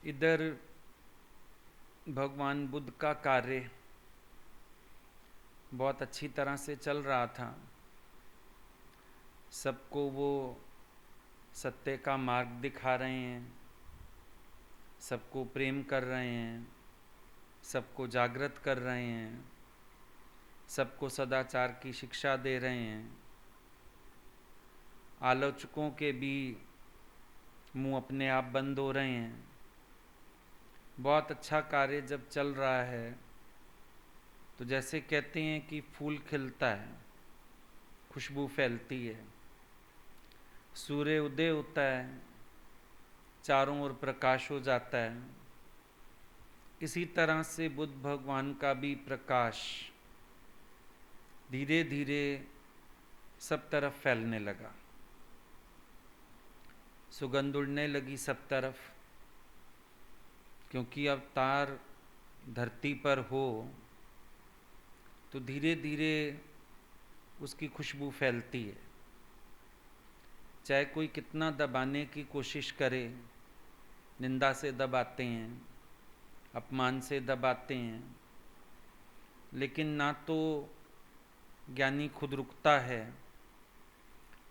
इधर भगवान बुद्ध का कार्य बहुत अच्छी तरह से चल रहा था। सबको वो सत्य का मार्ग दिखा रहे हैं, सबको प्रेम कर रहे हैं, सबको जागृत कर रहे हैं, सबको सदाचार की शिक्षा दे रहे हैं। आलोचकों के भी मुंह अपने आप बंद हो रहे हैं। बहुत अच्छा कार्य जब चल रहा है तो जैसे कहते हैं कि फूल खिलता है, खुशबू फैलती है, सूर्य उदय होता है, चारों ओर प्रकाश हो जाता है। इसी तरह से बुद्ध भगवान का भी प्रकाश धीरे धीरे सब तरफ फैलने लगा। सुगंध उड़ने लगी सब तरफ, क्योंकि अवतार धरती पर हो तो धीरे धीरे उसकी खुशबू फैलती है। चाहे कोई कितना दबाने की कोशिश करे, निंदा से दबाते हैं, अपमान से दबाते हैं, लेकिन ना तो ज्ञानी खुद रुकता है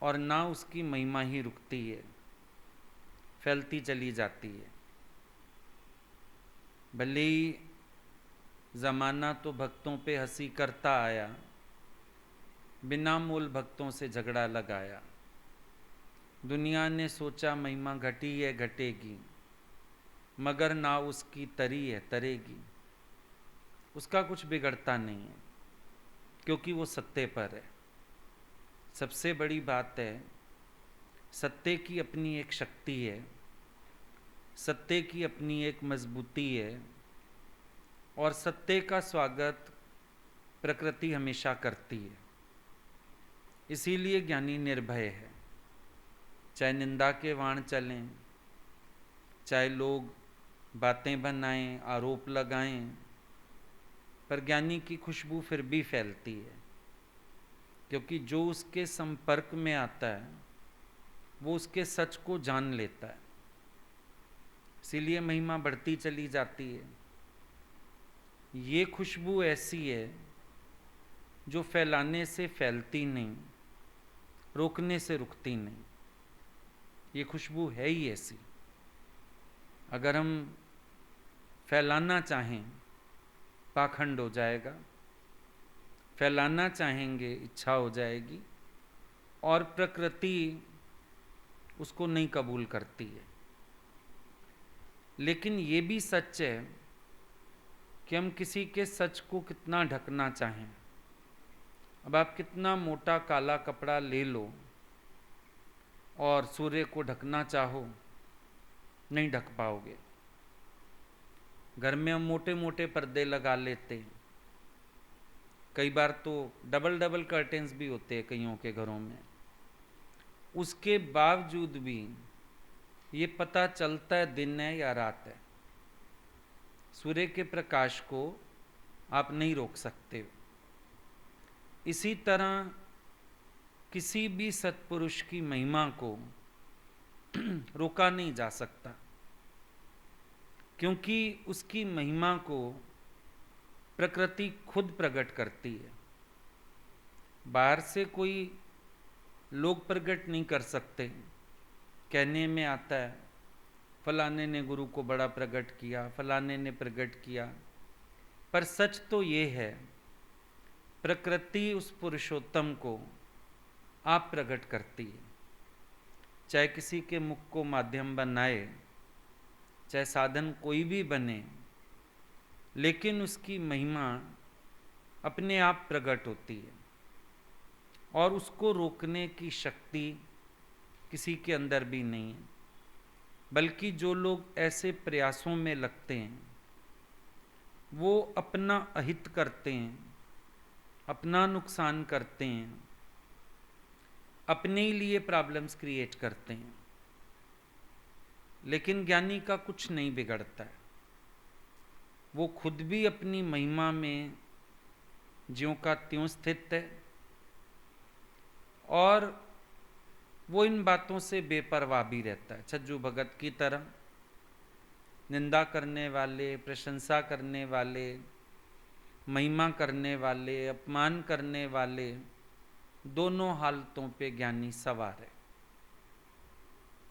और ना उसकी महिमा ही रुकती है, फैलती चली जाती है। भले ही ज़माना तो भक्तों पे हंसी करता आया, बिना मूल भक्तों से झगड़ा लगाया। दुनिया ने सोचा महिमा घटी है घटेगी, मगर ना उसकी तरी है तरेगी। उसका कुछ बिगड़ता नहीं है, क्योंकि वो सत्य पर है। सबसे बड़ी बात है, सत्य की अपनी एक शक्ति है, सत्य की अपनी एक मजबूती है, और सत्य का स्वागत प्रकृति हमेशा करती है। इसीलिए ज्ञानी निर्भय है। चाहे निंदा के वाण चलें, चाहे लोग बातें बनाएं, आरोप लगाएं, पर ज्ञानी की खुशबू फिर भी फैलती है, क्योंकि जो उसके संपर्क में आता है वो उसके सच को जान लेता है। इसीलिए महिमा बढ़ती चली जाती है। ये खुशबू ऐसी है जो फैलाने से फैलती नहीं, रोकने से रुकती नहीं। ये खुशबू है ही ऐसी। अगर हम फैलाना चाहें पाखंड हो जाएगा, फैलाना चाहेंगे इच्छा हो जाएगी, और प्रकृति उसको नहीं कबूल करती है। लेकिन ये भी सच है कि हम किसी के सच को कितना ढकना चाहें। अब आप कितना मोटा काला कपड़ा ले लो और सूर्य को ढकना चाहो, नहीं ढक पाओगे। घर में हम मोटे मोटे पर्दे लगा लेते हैं, कई बार तो डबल डबल कर्टेन्स भी होते हैं कईयों के घरों में। उसके बावजूद भी ये पता चलता है दिन है या रात है। सूर्य के प्रकाश को आप नहीं रोक सकते। इसी तरह किसी भी सत्पुरुष की महिमा को रोका नहीं जा सकता, क्योंकि उसकी महिमा को प्रकृति खुद प्रकट करती है। बाहर से कोई लोग प्रकट नहीं कर सकते। कहने में आता है फलाने ने गुरु को बड़ा प्रकट किया, फलाने ने प्रकट किया, पर सच तो ये है प्रकृति उस पुरुषोत्तम को आप प्रकट करती है। चाहे किसी के मुख को माध्यम बनाए, चाहे साधन कोई भी बने, लेकिन उसकी महिमा अपने आप प्रकट होती है, और उसको रोकने की शक्ति किसी के अंदर भी नहीं है। बल्कि जो लोग ऐसे प्रयासों में लगते हैं वो अपना अहित करते हैं, अपना नुकसान करते हैं, अपने ही लिए प्रॉब्लम्स क्रिएट करते हैं। लेकिन ज्ञानी का कुछ नहीं बिगड़ता है। वो खुद भी अपनी महिमा में ज्यों का त्यों स्थित है, और वो इन बातों से बेपरवाह भी रहता है, छज्जू भगत की तरह। निंदा करने वाले, प्रशंसा करने वाले, महिमा करने वाले, अपमान करने वाले, दोनों हालतों पे ज्ञानी सवार है।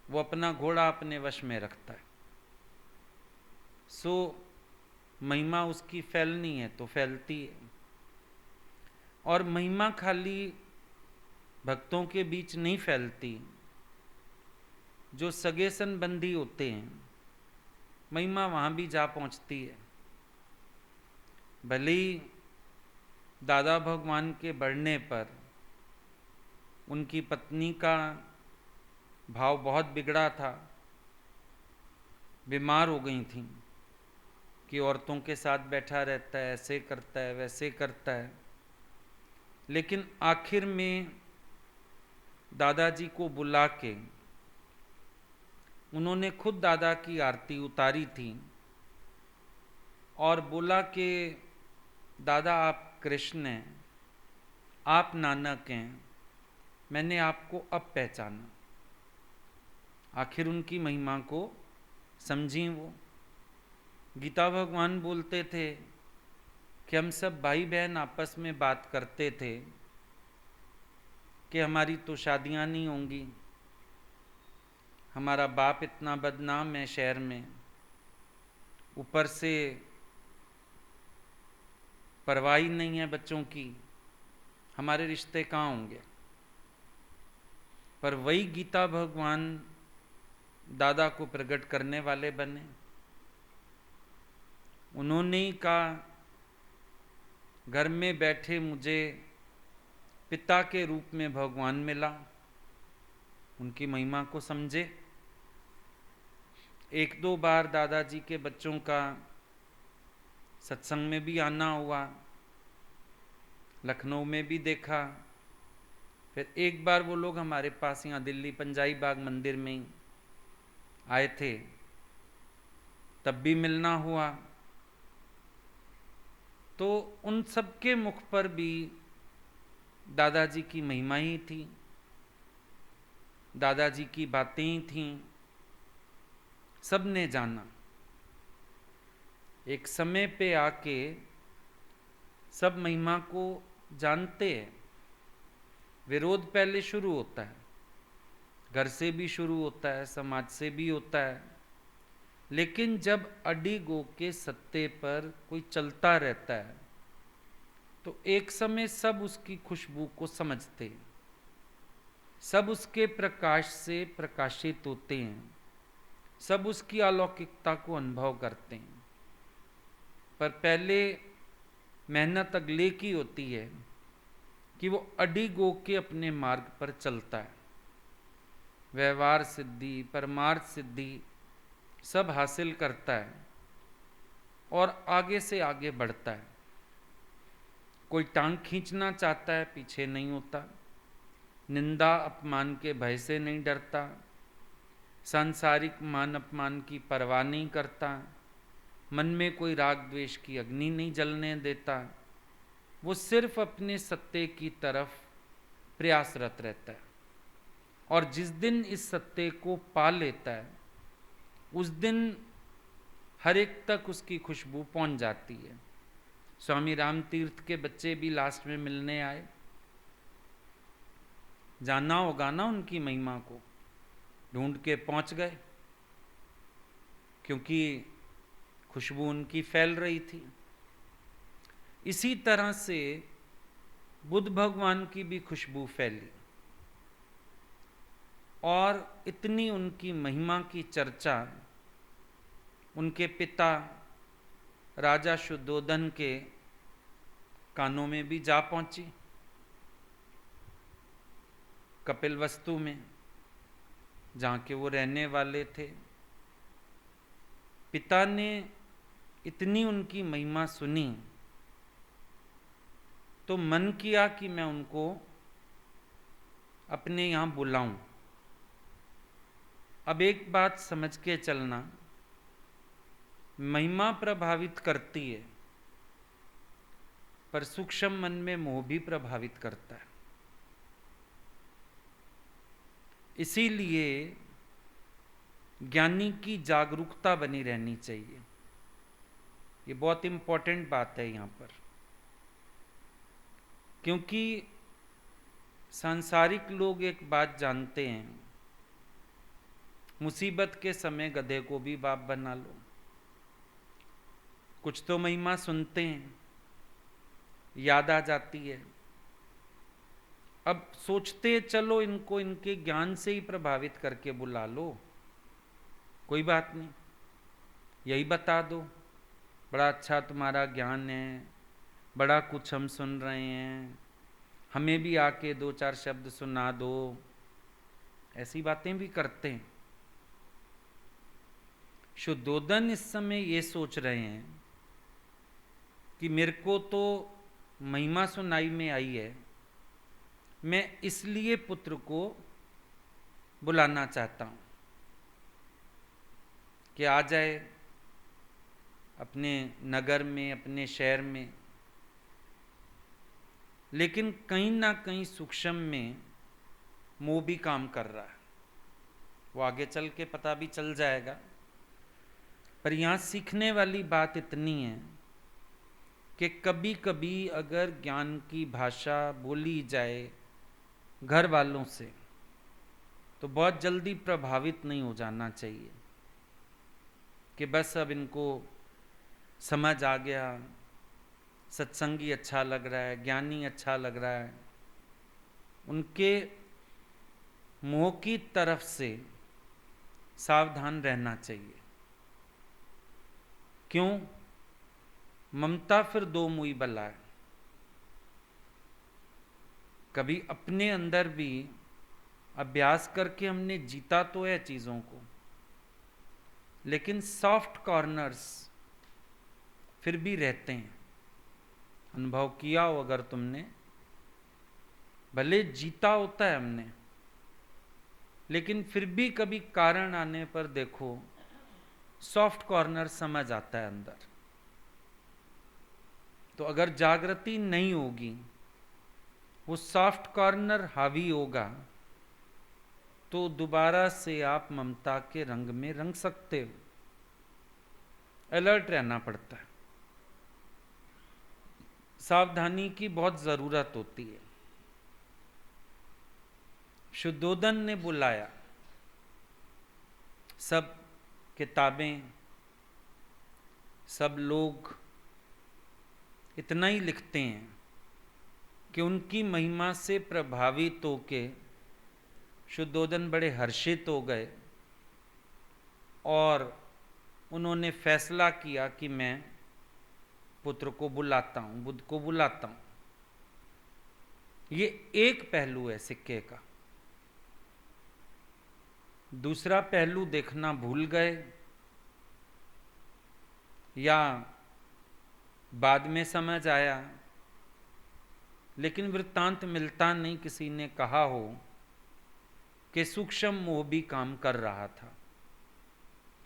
वो अपना घोड़ा अपने वश में रखता है। सो महिमा उसकी फैलनी है तो फैलती है। और महिमा खाली भक्तों के बीच नहीं फैलती, जो सगे संबंधी होते हैं महिमा वहाँ भी जा पहुँचती है। भले ही दादा भगवान के बढ़ने पर उनकी पत्नी का भाव बहुत बिगड़ा था, बीमार हो गई थी कि औरतों के साथ बैठा रहता है, ऐसे करता है, वैसे करता है। लेकिन आखिर में दादाजी को बुला के उन्होंने खुद दादा की आरती उतारी थी और बोला कि दादा आप कृष्ण हैं, आप नानक हैं, मैंने आपको अब पहचाना। आखिर उनकी महिमा को समझी वो। गीता भगवान बोलते थे कि हम सब भाई बहन आपस में बात करते थे कि हमारी तो शादियां नहीं होंगी, हमारा बाप इतना बदनाम है शहर में, ऊपर से परवाह नहीं है बच्चों की, हमारे रिश्ते कहाँ होंगे। पर वही गीता भगवान दादा को प्रकट करने वाले बने। उन्होंने ही कहा, घर में बैठे मुझे पिता के रूप में भगवान मिला। उनकी महिमा को समझे। एक दो बार दादाजी के बच्चों का सत्संग में भी आना हुआ, लखनऊ में भी देखा। फिर एक बार वो लोग हमारे पास यहाँ दिल्ली पंजाई बाग मंदिर में ही आए थे, तब भी मिलना हुआ। तो उन सबके मुख पर भी दादाजी की महिमा ही थी, दादाजी की बातें ही थीं, सबने जाना। एक समय पे आके सब महिमा को जानते हैं। विरोध पहले शुरू होता है, घर से भी शुरू होता है, समाज से भी होता है। लेकिन जब अडी गो के सत्ते पर कोई चलता रहता है तो एक समय सब उसकी खुशबू को समझते हैं, सब उसके प्रकाश से प्रकाशित होते हैं, सब उसकी अलौकिकता को अनुभव करते हैं। पर पहले मेहनत अगले की होती है कि वो अडी गो के अपने मार्ग पर चलता है, व्यवहार सिद्धि, परमार्थ सिद्धि सब हासिल करता है और आगे से आगे बढ़ता है। कोई टांग खींचना चाहता है, पीछे नहीं होता, निंदा अपमान के भय से नहीं डरता, सांसारिक मान अपमान की परवाह नहीं करता, मन में कोई राग द्वेष की अग्नि नहीं जलने देता। वो सिर्फ अपने सत्य की तरफ प्रयासरत रहता है। और जिस दिन इस सत्य को पा लेता है उस दिन हर एक तक उसकी खुशबू पहुंच जाती है। स्वामी राम तीर्थ के बच्चे भी लास्ट में मिलने आए। जाना होगा ना उनकी महिमा को, ढूंढ के पहुंच गए, क्योंकि खुशबू उनकी फैल रही थी। इसी तरह से बुद्ध भगवान की भी खुशबू फैली और इतनी उनकी महिमा की चर्चा उनके पिता राजा शुद्धोधन के कानों में भी जा पहुंची। कपिलवस्तु में, जहाँ के वो रहने वाले थे, पिता ने इतनी उनकी महिमा सुनी तो मन किया कि मैं उनको अपने यहाँ बुलाऊं। अब एक बात समझ के चलना, महिमा प्रभावित करती है पर सूक्ष्म मन में मोह भी प्रभावित करता है। इसीलिए ज्ञानी की जागरूकता बनी रहनी चाहिए। ये बहुत इंपॉर्टेंट बात है यहाँ पर, क्योंकि सांसारिक लोग एक बात जानते हैं, मुसीबत के समय गधे को भी बाप बना लो। कुछ तो महिमा सुनते हैं, याद आ जाती है, अब सोचते चलो इनको इनके ज्ञान से ही प्रभावित करके बुला लो, कोई बात नहीं, यही बता दो, बड़ा अच्छा तुम्हारा ज्ञान है, बड़ा कुछ हम सुन रहे हैं, हमें भी आके दो चार शब्द सुना दो। ऐसी बातें भी करते हैं। शुद्धोदन इस समय ये सोच रहे हैं कि मेरे को तो महिमा सुनाई में आई है, मैं इसलिए पुत्र को बुलाना चाहता हूं कि आ जाए अपने नगर में, अपने शहर में। लेकिन कहीं ना कहीं सूक्ष्म में मोह भी काम कर रहा है, वो आगे चल के पता भी चल जाएगा। पर यहाँ सीखने वाली बात इतनी है कि कभी कभी अगर ज्ञान की भाषा बोली जाए घर वालों से, तो बहुत जल्दी प्रभावित नहीं हो जाना चाहिए कि बस अब इनको समझ आ गया, सत्संगी अच्छा लग रहा है, ज्ञानी अच्छा लग रहा है। उनके मोह की तरफ से सावधान रहना चाहिए। क्यों? ममता फिर दो मुई बला है। कभी अपने अंदर भी अभ्यास करके हमने जीता तो है चीजों को, लेकिन सॉफ्ट कॉर्नर्स फिर भी रहते हैं। अनुभव किया हो अगर तुमने, भले जीता होता है हमने, लेकिन फिर भी कभी कारण आने पर देखो सॉफ्ट कॉर्नर समझ आता है अंदर। तो अगर जागृति नहीं होगी, वो सॉफ्ट कॉर्नर हावी होगा, तो दोबारा से आप ममता के रंग में रंग सकते हो। अलर्ट रहना पड़ता है, सावधानी की बहुत जरूरत होती है। शुद्धोदन ने बुलाया, सब किताबें, सब लोग इतना ही लिखते हैं कि उनकी महिमा से प्रभावित होके शुद्धोदन बड़े हर्षित हो गए और उन्होंने फैसला किया कि मैं पुत्र को बुलाता हूं, बुद्ध को बुलाता हूं। ये एक पहलू है सिक्के का। दूसरा पहलू देखना भूल गए या बाद में समझ आया, लेकिन वृत्तांत मिलता नहीं किसी ने कहा हो कि सूक्ष्म मोह भी काम कर रहा था,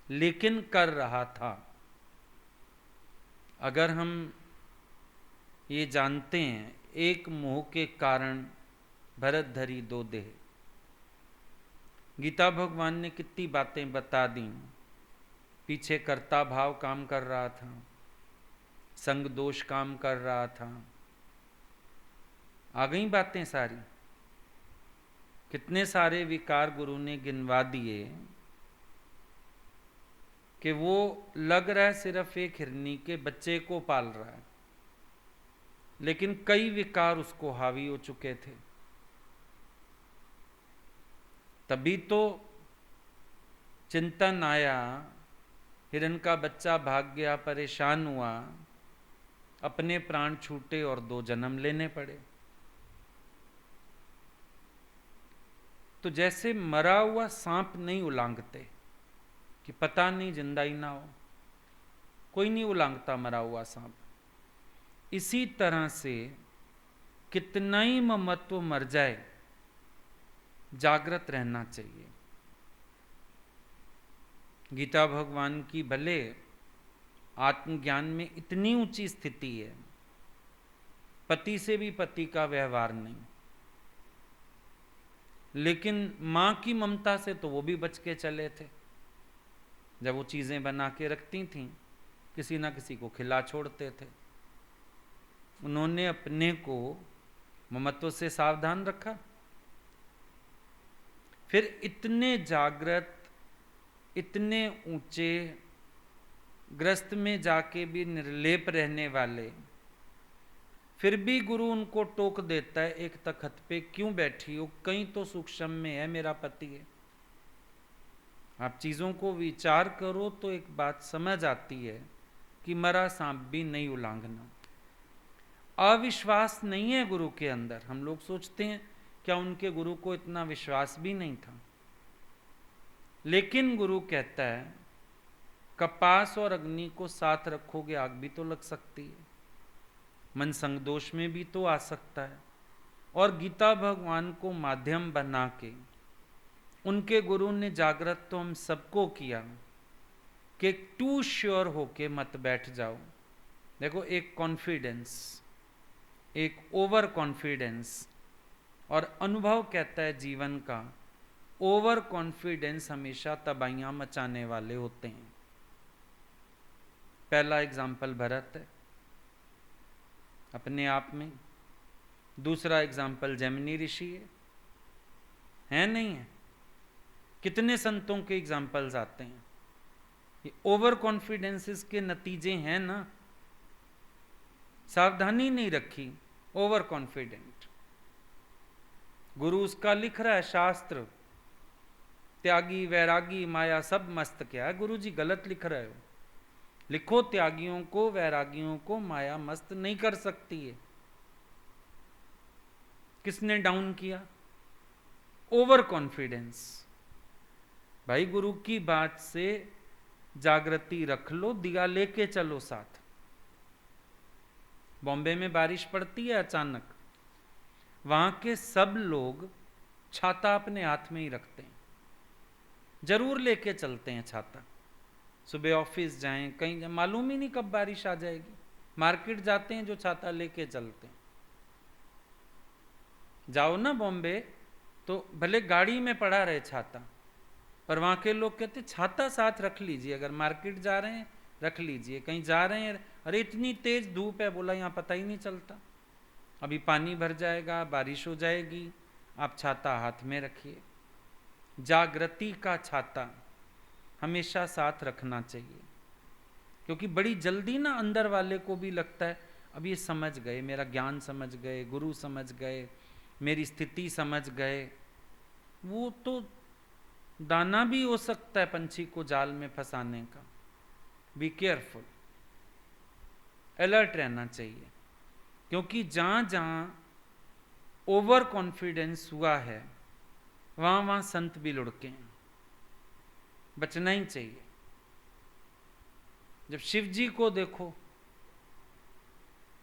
लेकिन कर रहा था। अगर हम ये जानते हैं एक मोह के कारण भरत धरी दो देह, गीता भगवान ने कितनी बातें बता दी। पीछे कर्ता भाव काम कर रहा था, संग दोष काम कर रहा था, आ गई बातें सारी। कितने सारे विकार गुरु ने गिनवा दिए कि वो लग रहा है सिर्फ एक हिरनी के बच्चे को पाल रहा है, लेकिन कई विकार उसको हावी हो चुके थे। तभी तो चिंतन आया, हिरण का बच्चा भाग गया, परेशान हुआ, अपने प्राण छूटे और 2 जन्म लेने पड़े। तो जैसे मरा हुआ सांप नहीं उलांघते कि पता नहीं जिंदा ही ना हो, कोई नहीं उलांघता मरा हुआ सांप, इसी तरह से कितना ही ममत्व मर जाए, जागृत रहना चाहिए। गीता भगवान की भले आत्मज्ञान में इतनी ऊंची स्थिति है, पति से भी पति का व्यवहार नहीं, लेकिन मां की ममता से तो वो भी बच के चले थे। जब वो चीज़ें बना के रखती थीं, किसी ना किसी को खिला छोड़ते थे। उन्होंने अपने को ममत्व से सावधान रखा। फिर इतने जागृत, इतने ऊंचे ग्रस्त में जाके भी निर्लेप रहने वाले, फिर भी गुरु उनको टोक देता है, एक तखत पे क्यों बैठी हो, कहीं तो सूक्ष्म में है, मेरा पति है। आप चीज़ों को विचार करो तो एक बात समझ आती है कि मरा सांप भी नहीं उलांघना। अविश्वास नहीं है गुरु के अंदर। हम लोग सोचते हैं क्या उनके गुरु को इतना विश्वास भी नहीं था, लेकिन गुरु कहता है कपास और अग्नि को साथ रखोगे आग भी तो लग सकती है, मन संग दोष में भी तो आ सकता है। और गीता भगवान को माध्यम बना के उनके गुरु ने जागृत तो हम सबको किया कि टू श्योर होके मत बैठ जाओ। देखो, एक कॉन्फिडेंस, एक ओवर कॉन्फिडेंस, और अनुभव कहता है जीवन का, ओवर कॉन्फिडेंस हमेशा तबाहियां मचाने वाले होते हैं। पहला एग्जाम्पल भरत है अपने आप में, दूसरा एग्जाम्पल जैमिनी ऋषि है नहीं है? कितने संतों के एग्जाम्पल्स आते हैं। ये ओवर कॉन्फिडेंसेस के नतीजे हैं ना, सावधानी नहीं रखी, ओवर कॉन्फिडेंट। गुरु उसका लिख रहा है शास्त्र, त्यागी वैरागी माया सब मस्त, क्या है गुरु जी गलत लिख रहे हो। लिखो त्यागियों को, वैरागियों को माया मस्त नहीं कर सकती है। किसने डाउन किया? Over confidence. भाई गुरु की बात से जागृति रख लो, दिया लेके चलो साथ। बॉम्बे में बारिश पड़ती है अचानक, वहां के सब लोग छाता अपने हाथ में ही रखते हैं, जरूर लेके चलते हैं छाता। सुबह ऑफिस जाएं, कहीं जाएं, मालूम ही नहीं कब बारिश आ जाएगी। मार्केट जाते हैं जो छाता लेके चलते हैं। जाओ ना बॉम्बे तो भले गाड़ी में पड़ा रहे छाता, पर वहां के लोग कहते छाता साथ रख लीजिए, अगर मार्केट जा रहे हैं रख लीजिए, कहीं जा रहे हैं, अरे इतनी तेज धूप है, बोला यहाँ पता ही नहीं चलता, अभी पानी भर जाएगा, बारिश हो जाएगी, आप छाता हाथ में रखिए। जागृति का छाता हमेशा साथ रखना चाहिए, क्योंकि बड़ी जल्दी ना अंदर वाले को भी लगता है अब ये समझ गए, मेरा ज्ञान समझ गए, गुरु समझ गए, मेरी स्थिति समझ गए। वो तो दाना भी हो सकता है पंछी को जाल में फंसाने का। बी केयरफुल, अलर्ट रहना चाहिए, क्योंकि जहां जहां ओवर कॉन्फिडेंस हुआ है वहां वहां संत भी लुढ़के हैं, बचना ही चाहिए। जब शिव जी को देखो,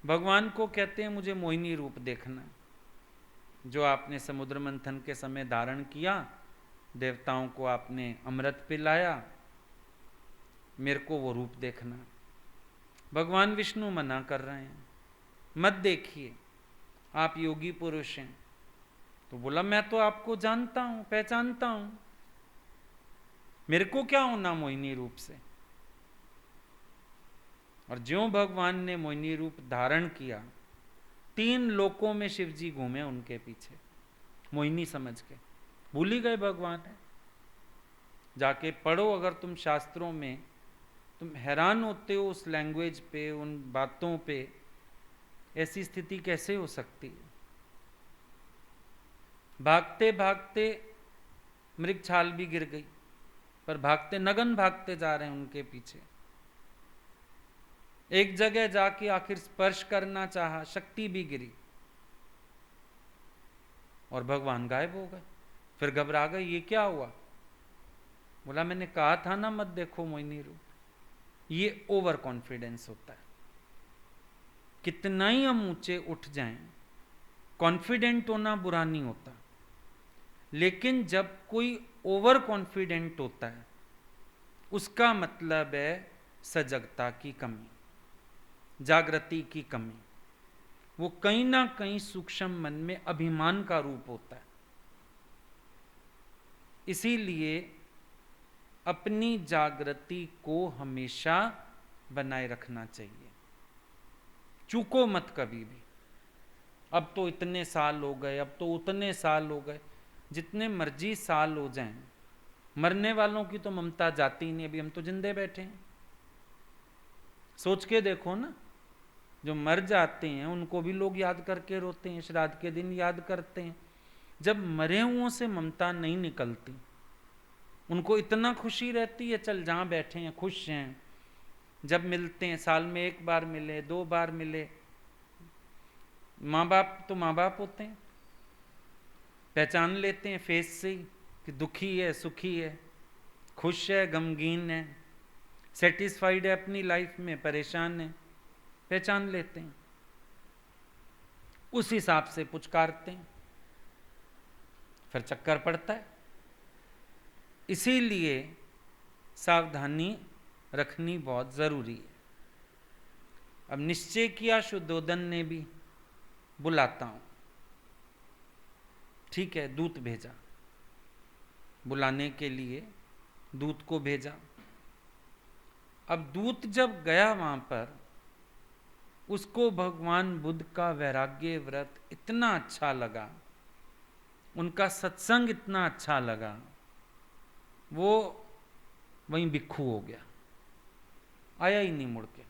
भगवान को कहते हैं मुझे मोहिनी रूप देखना, जो आपने समुद्र मंथन के समय धारण किया, देवताओं को आपने अमृत पिलाया, मेरे को वो रूप देखना। भगवान विष्णु मना कर रहे हैं, मत देखिए, आप योगी पुरुष हैं। तो बोला मैं तो आपको जानता हूं, पहचानता हूं, मेरे को क्या होना मोहिनी रूप से। और ज्यों भगवान ने मोहिनी रूप धारण किया, 3 लोकों में शिवजी घूमे उनके पीछे, मोहिनी समझ के। भूल ही गए भगवान है। जाके पढ़ो अगर तुम शास्त्रों में, तुम हैरान होते हो उस लैंग्वेज पे, उन बातों पे, ऐसी स्थिति कैसे हो सकती है। भागते भागते मृगछाल भी गिर गई, पर भागते नगन भागते जा रहे हैं उनके पीछे। एक जगह जाके आखिर स्पर्श करना चाहा, शक्ति भी गिरी और भगवान गायब हो गए। फिर घबरा गए, ये क्या हुआ। बोला मैंने कहा था ना मत देखो मोहिनी रूप। ये ओवर कॉन्फिडेंस होता है। कितना ही हम ऊंचे उठ जाएं, कॉन्फिडेंट होना बुरा नहीं होता, लेकिन जब कोई ओवर कॉन्फिडेंट होता है उसका मतलब है सजगता की कमी, जागृति की कमी। वो कहीं ना कहीं सूक्ष्म मन में अभिमान का रूप होता है। इसीलिए अपनी जागृति को हमेशा बनाए रखना चाहिए। चूको मत कभी भी। अब तो इतने साल हो गए, अब तो उतने साल हो गए, जितने मर्जी साल हो जाएं, मरने वालों की तो ममता जाती ही नहीं। अभी हम तो जिंदे बैठे हैं। सोच के देखो ना, जो मर जाते हैं उनको भी लोग याद करके रोते हैं, श्राद्ध के दिन याद करते हैं। जब मरे हुओं से ममता नहीं निकलती, उनको इतना खुशी रहती है, चल जहाँ बैठे हैं खुश हैं, जब मिलते हैं साल में 1 बार मिले, 2 बार मिले। माँ बाप तो माँ बाप होते हैं, पहचान लेते हैं फेस से ही कि दुखी है, सुखी है, खुश है, गमगीन है, सेटिस्फाइड है अपनी लाइफ में, परेशान है, पहचान लेते हैं। उस हिसाब से पुचकारते हैं, फिर चक्कर पड़ता है। इसीलिए सावधानी रखनी बहुत जरूरी है। अब निश्चय किया शुद्धोदन ने भी, बुलाता हूं। ठीक है, दूत भेजा, बुलाने के लिए दूत को भेजा। अब दूत जब गया वहां पर, उसको भगवान बुद्ध का वैराग्य व्रत इतना अच्छा लगा, उनका सत्संग इतना अच्छा लगा, वो वहीं भिक्षु हो गया, आया ही नहीं मुड़ के।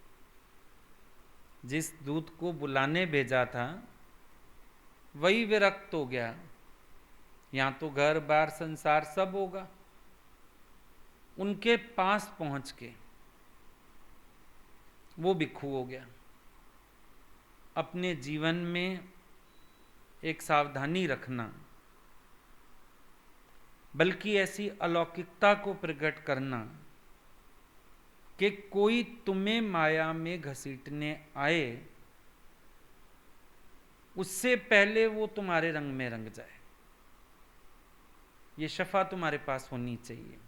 जिस दूत को बुलाने भेजा था वही विरक्त हो गया। यहां तो घर बार संसार सब होगा, उनके पास पहुंच के वो भिक्षु हो गया। अपने जीवन में एक सावधानी रखना, बल्कि ऐसी अलौकिकता को प्रकट करना कि कोई तुम्हें माया में घसीटने आए, उससे पहले वो तुम्हारे रंग में रंग जाए। ये शफा तुम्हारे पास होनी चाहिए।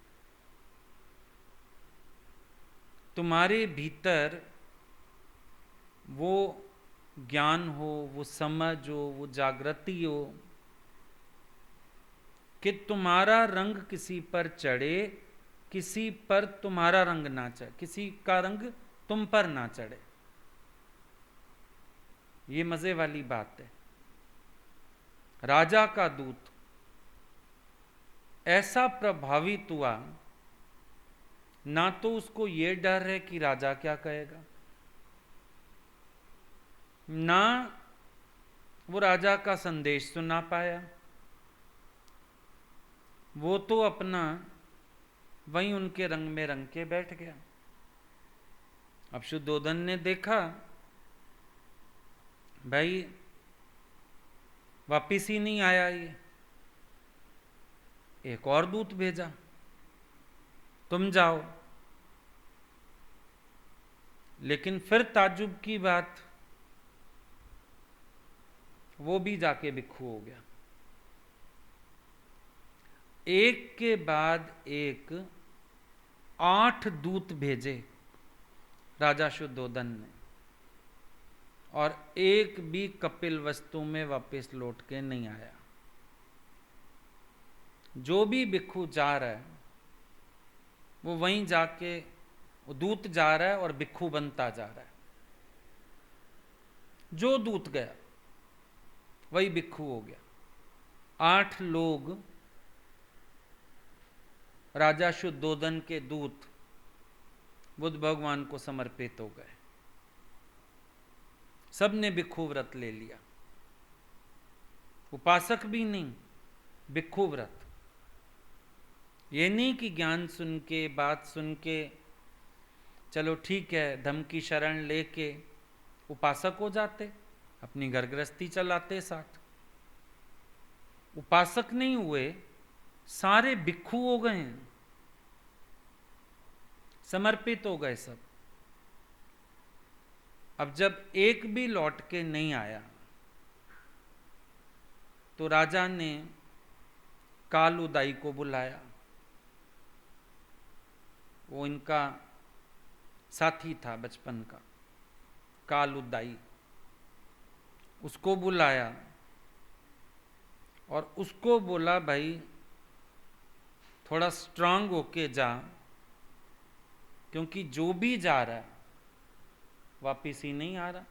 तुम्हारे भीतर वो ज्ञान हो, वो समझ हो, वो जागृति हो कि तुम्हारा रंग किसी पर चढ़े, किसी पर तुम्हारा रंग ना चढ़े, किसी का रंग तुम पर ना चढ़े। ये मजे वाली बात है। राजा का दूत ऐसा प्रभावित हुआ, ना तो उसको ये डर है कि राजा क्या कहेगा, ना वो राजा का संदेश सुना पाया। वो तो अपना वहीं उनके रंग में रंग के बैठ गया। अब शुद्धोदन ने देखा भाई वापिस ही नहीं आया ये, एक और दूत भेजा, तुम जाओ। लेकिन फिर ताज्जुब की बात, वो भी जाके भिक्षु हो गया। एक के बाद एक 8 दूत भेजे राजा शुद्धोदन ने, और एक भी कपिल वस्तु में वापस लौट के नहीं आया। जो भी भिक्षु जा रहा है वो वहीं जाके, वो दूत जा रहा है और भिक्षु बनता जा रहा है। जो दूत गया वही भिक्षु हो गया। 8 लोग राजा शुद्धोदन के दूत बुद्ध भगवान को समर्पित हो गए। सबने भिक्षु व्रत ले लिया। उपासक भी नहीं, भिक्षु व्रत। ये नहीं कि ज्ञान सुन के, बात सुन के, चलो ठीक है, धम्म की शरण लेके उपासक हो जाते, अपनी घर गृहस्थी चलाते साथ। उपासक नहीं हुए, सारे भिक्षु हो गए हैं, समर्पित हो गए सब। अब जब एक भी लौट के नहीं आया तो राजा ने कालुदाई को बुलाया। वो इनका साथी था बचपन का, कालुदाई। उसको बुलाया और उसको बोला भाई थोड़ा स्ट्रांग होके जा, क्योंकि जो भी जा रहा है वापिस ही नहीं आ रहा।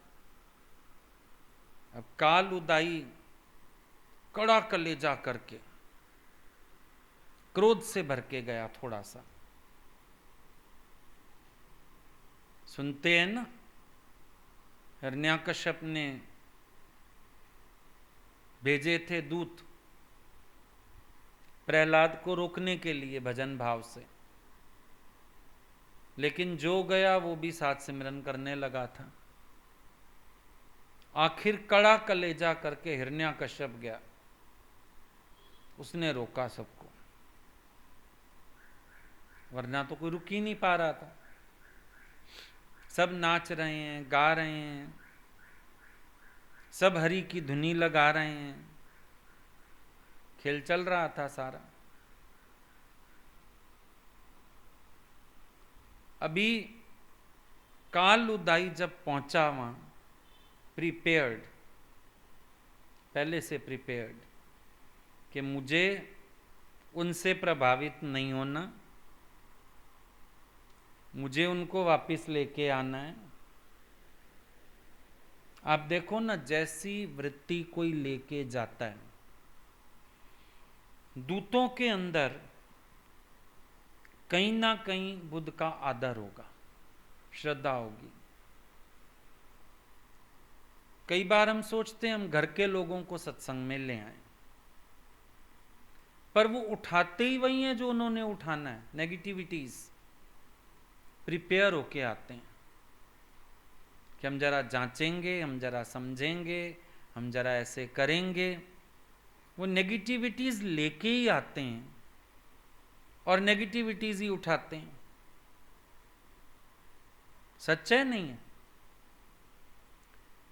अब काल उदाई कड़ा कलेजा करके क्रोध से भर के गया थोड़ा सा। सुनते हैं ना, हिरण्याकश्यप ने भेजे थे दूत प्रहलाद को रोकने के लिए भजन भाव से, लेकिन जो गया वो भी साथ सिमरन करने लगा था। आखिर कड़ा कलेजा करके हिरण्याकश्यप गया, उसने रोका सबको, वरना तो कोई रुक ही नहीं पा रहा था। सब नाच रहे हैं, गा रहे हैं, सब हरि की धुनी लगा रहे हैं, खेल चल रहा था सारा। अभी काल उदाई जब पहुंचा वहां, प्रिपेयर्ड, पहले से प्रिपेयर्ड, कि मुझे उनसे प्रभावित नहीं होना, मुझे उनको वापस लेके आना है। आप देखो ना, जैसी वृत्ति कोई लेके जाता है, दूतों के अंदर कहीं ना कहीं बुद्ध का आदर होगा, श्रद्धा होगी। कई बार हम सोचते हैं हम घर के लोगों को सत्संग में ले आए, पर वो उठाते ही वही हैं जो उन्होंने उठाना है। नेगेटिविटीज प्रिपेयर होके आते हैं कि हम जरा जांचेंगे, हम जरा समझेंगे, हम जरा ऐसे करेंगे। वो नेगेटिविटीज लेके ही आते हैं और नेगेटिविटीज ही उठाते हैं। सच है नहीं है?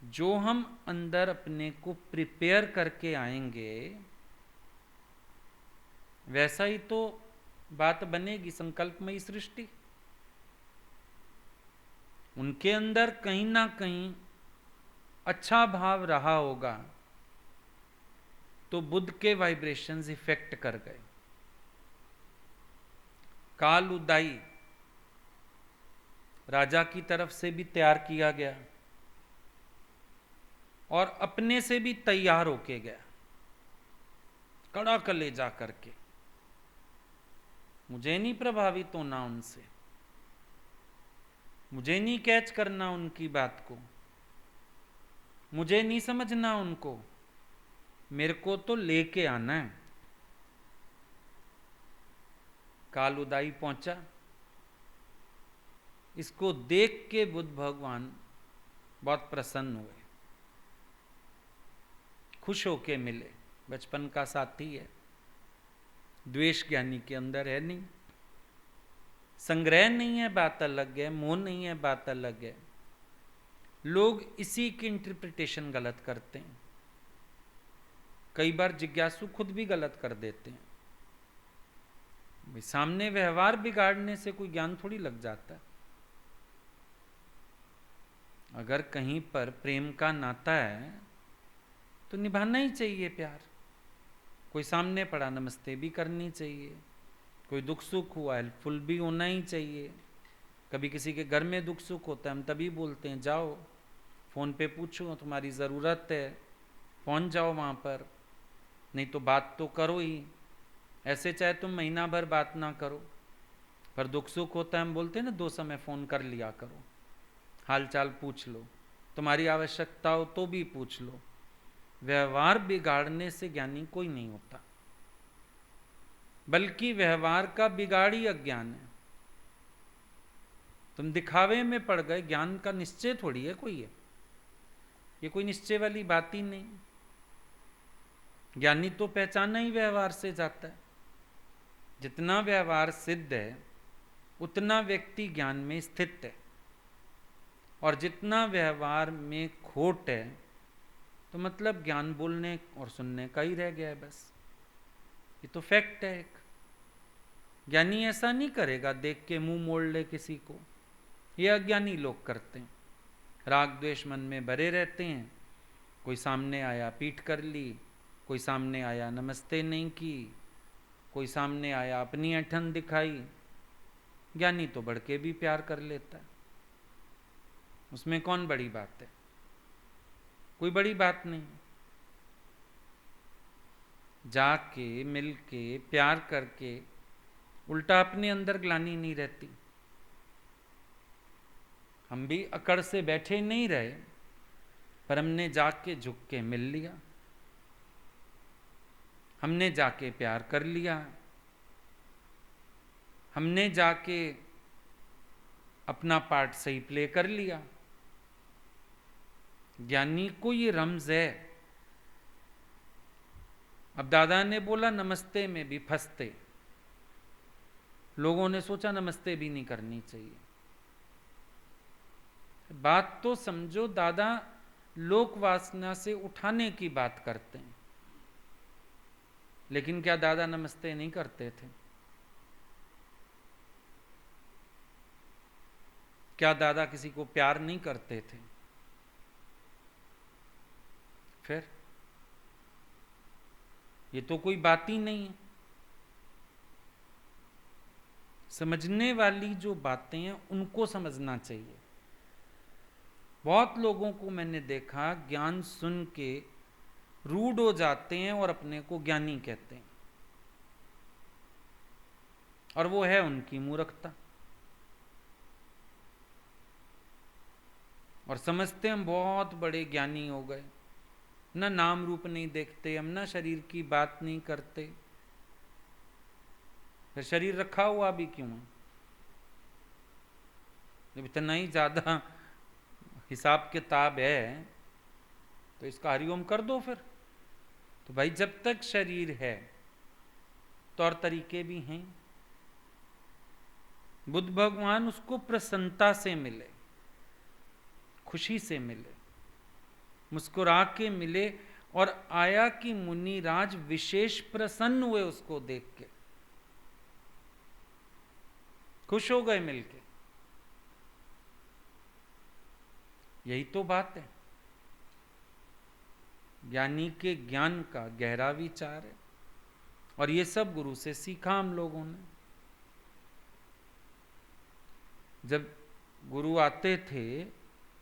जो हम अंदर अपने को प्रिपेयर करके आएंगे वैसा ही तो बात बनेगी। संकल्पमयी सृष्टि, उनके अंदर कहीं ना कहीं अच्छा भाव रहा होगा तो बुद्ध के वाइब्रेशंस इफेक्ट कर गए। काल उदाई राजा की तरफ से भी तैयार किया गया और अपने से भी तैयार होके गया, कड़ा कलेजा करके। मुझे नहीं प्रभावित होना उनसे, मुझे नहीं कैच करना उनकी बात को, मुझे नहीं समझना उनको, मेरे को तो लेके आना है। काल उदाई पहुंचा, इसको देख के बुद्ध भगवान बहुत प्रसन्न हुए, खुश होके मिले। बचपन का साथी है, द्वेष ज्ञानी के अंदर है नहीं, संग्रह नहीं है बात अलग है, मोह नहीं है बात अलग है। लोग इसी की इंटरप्रिटेशन गलत करते हैं, कई बार जिज्ञासु खुद भी गलत कर देते हैं। सामने व्यवहार बिगाड़ने से कोई ज्ञान थोड़ी लग जाता है। अगर कहीं पर प्रेम का नाता है तो निभाना ही चाहिए प्यार। कोई सामने पड़ा नमस्ते भी करनी चाहिए, कोई दुख सुख हुआ हेल्पफुल भी होना ही चाहिए। कभी किसी के घर में दुख सुख होता है हम तभी बोलते हैं जाओ फ़ोन पे पूछो तुम्हारी ज़रूरत है, पहुंच जाओ वहाँ पर, नहीं तो बात तो करो ही। ऐसे चाहे तुम महीना भर बात ना करो, पर दुख सुख होता है हम बोलते हैं ना 2 समय फ़ोन कर लिया करो, हाल चाल पूछ लो, तुम्हारी आवश्यकता हो तो भी पूछ लो। व्यवहार बिगाड़ने से ज्ञानी कोई नहीं होता, बल्कि व्यवहार का बिगाड़ी अज्ञान है। तुम दिखावे में पड़ गए, ज्ञान का निश्चय थोड़ी है कोई है, ये कोई निश्चय वाली बात ही नहीं। ज्ञानी तो पहचाना ही व्यवहार से जाता है। जितना व्यवहार सिद्ध है उतना व्यक्ति ज्ञान में स्थित है, और जितना व्यवहार में खोट है तो मतलब ज्ञान बोलने और सुनने का ही रह गया है बस। ये तो फैक्ट है एक। ज्ञानी ऐसा नहीं करेगा देख के मुंह मोड़ ले किसी को, ये अज्ञानी लोग करते हैं। राग द्वेष मन में भरे रहते हैं, कोई सामने आया पीठ कर ली, कोई सामने आया नमस्ते नहीं की, कोई सामने आया अपनी ऐठन दिखाई, ज्ञानी तो बढ़ के भी प्यार कर लेता है, उसमें कौन बड़ी बात है? कोई बड़ी बात नहीं। जाके मिल के प्यार करके उल्टा अपने अंदर ग्लानि नहीं रहती। हम भी अकड़ से बैठे नहीं रहे, पर हमने जाके झुक के मिल लिया, हमने जाके प्यार कर लिया, हमने जाके अपना पार्ट सही प्ले कर लिया। ज्ञानी को ये रमज है। अब दादा ने बोला नमस्ते में भी फंसते, लोगों ने सोचा नमस्ते भी नहीं करनी चाहिए। बात तो समझो, दादा लोक वासना से उठाने की बात करते हैं, लेकिन क्या दादा नमस्ते नहीं करते थे? क्या दादा किसी को प्यार नहीं करते थे? फिर ये तो कोई बात ही नहीं है। समझने वाली जो बातें हैं उनको समझना चाहिए। बहुत लोगों को मैंने देखा ज्ञान सुन के रूड हो जाते हैं और अपने को ज्ञानी कहते हैं, और वो है उनकी मूर्खता। और समझते हम बहुत बड़े ज्ञानी हो गए, ना नाम रूप नहीं देखते हम, ना शरीर की बात नहीं करते। फिर शरीर रखा हुआ भी क्यों है? जब इतना ही ज्यादा हिसाब किताब है तो इसका हरिओम कर दो फिर। तो भाई जब तक शरीर है तौर तरीके भी हैं। बुद्ध भगवान उसको प्रसन्नता से मिले, खुशी से मिले, मुस्कुरा के मिले, और आया कि मुनिराज विशेष प्रसन्न हुए उसको देख के, खुश हो गए मिलके। यही तो बात है। ज्ञानी के ज्ञान का गहरा विचार है, और ये सब गुरु से सीखा हम लोगों ने। जब गुरु आते थे,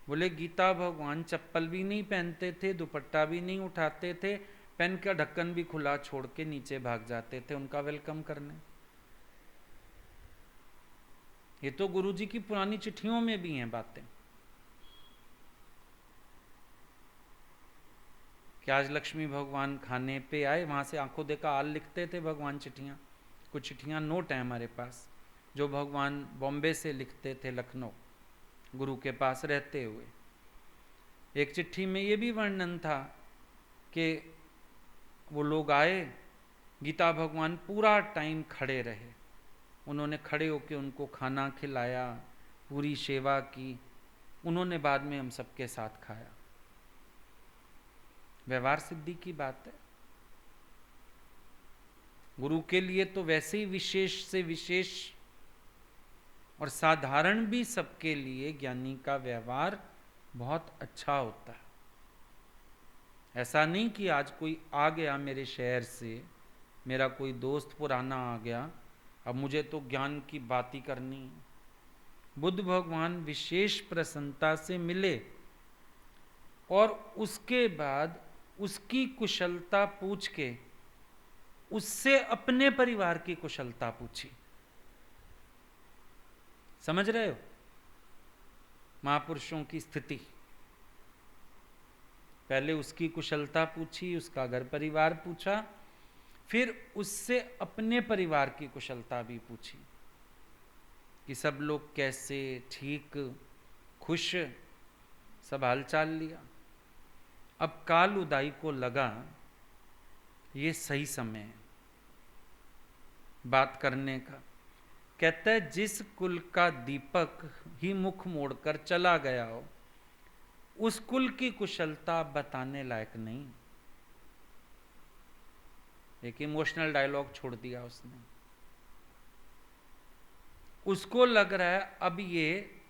बोले गीता भगवान चप्पल भी नहीं पहनते थे, दुपट्टा भी नहीं उठाते थे, पेन का ढक्कन भी खुला छोड़ के नीचे भाग जाते थे उनका वेलकम करने। ये तो गुरु जी की पुरानी चिट्ठियों में भी हैं बातें। कि आज लक्ष्मी भगवान खाने पे आए, वहां से आंखों देखा आल लिखते थे भगवान चिट्ठियां। कुछ चिट्ठियां नोट हैं हमारे पास जो भगवान बॉम्बे से लिखते थे, लखनऊ गुरु के पास रहते हुए। एक चिट्ठी में ये भी वर्णन था कि वो लोग आए, गीता भगवान पूरा टाइम खड़े रहे, उन्होंने खड़े होकर उनको खाना खिलाया, पूरी सेवा की, उन्होंने बाद में हम सबके साथ खाया। व्यवहार सिद्धि की बात है। गुरु के लिए तो वैसे ही विशेष से विशेष और साधारण भी सबके लिए ज्ञानी का व्यवहार बहुत अच्छा होता है। ऐसा नहीं कि आज कोई आ गया मेरे शहर से, मेरा कोई दोस्त पुराना आ गया, अब मुझे तो ज्ञान की बात ही करनी है। बुद्ध भगवान विशेष प्रसन्नता से मिले और उसके बाद उसकी कुशलता पूछ के उससे अपने परिवार की कुशलता पूछी। समझ रहे हो महापुरुषों की स्थिति? पहले उसकी कुशलता पूछी, उसका घर परिवार पूछा, फिर उससे अपने परिवार की कुशलता भी पूछी कि सब लोग कैसे, ठीक, खुश, सब हालचाल लिया। अब काल उदाई को लगा ये सही समय है बात करने का। कहता है जिस कुल का दीपक ही मुख मोड़कर चला गया हो, उस कुल की कुशलता बताने लायक नहीं। एक इमोशनल डायलॉग छोड़ दिया उसने। उसको लग रहा है अब ये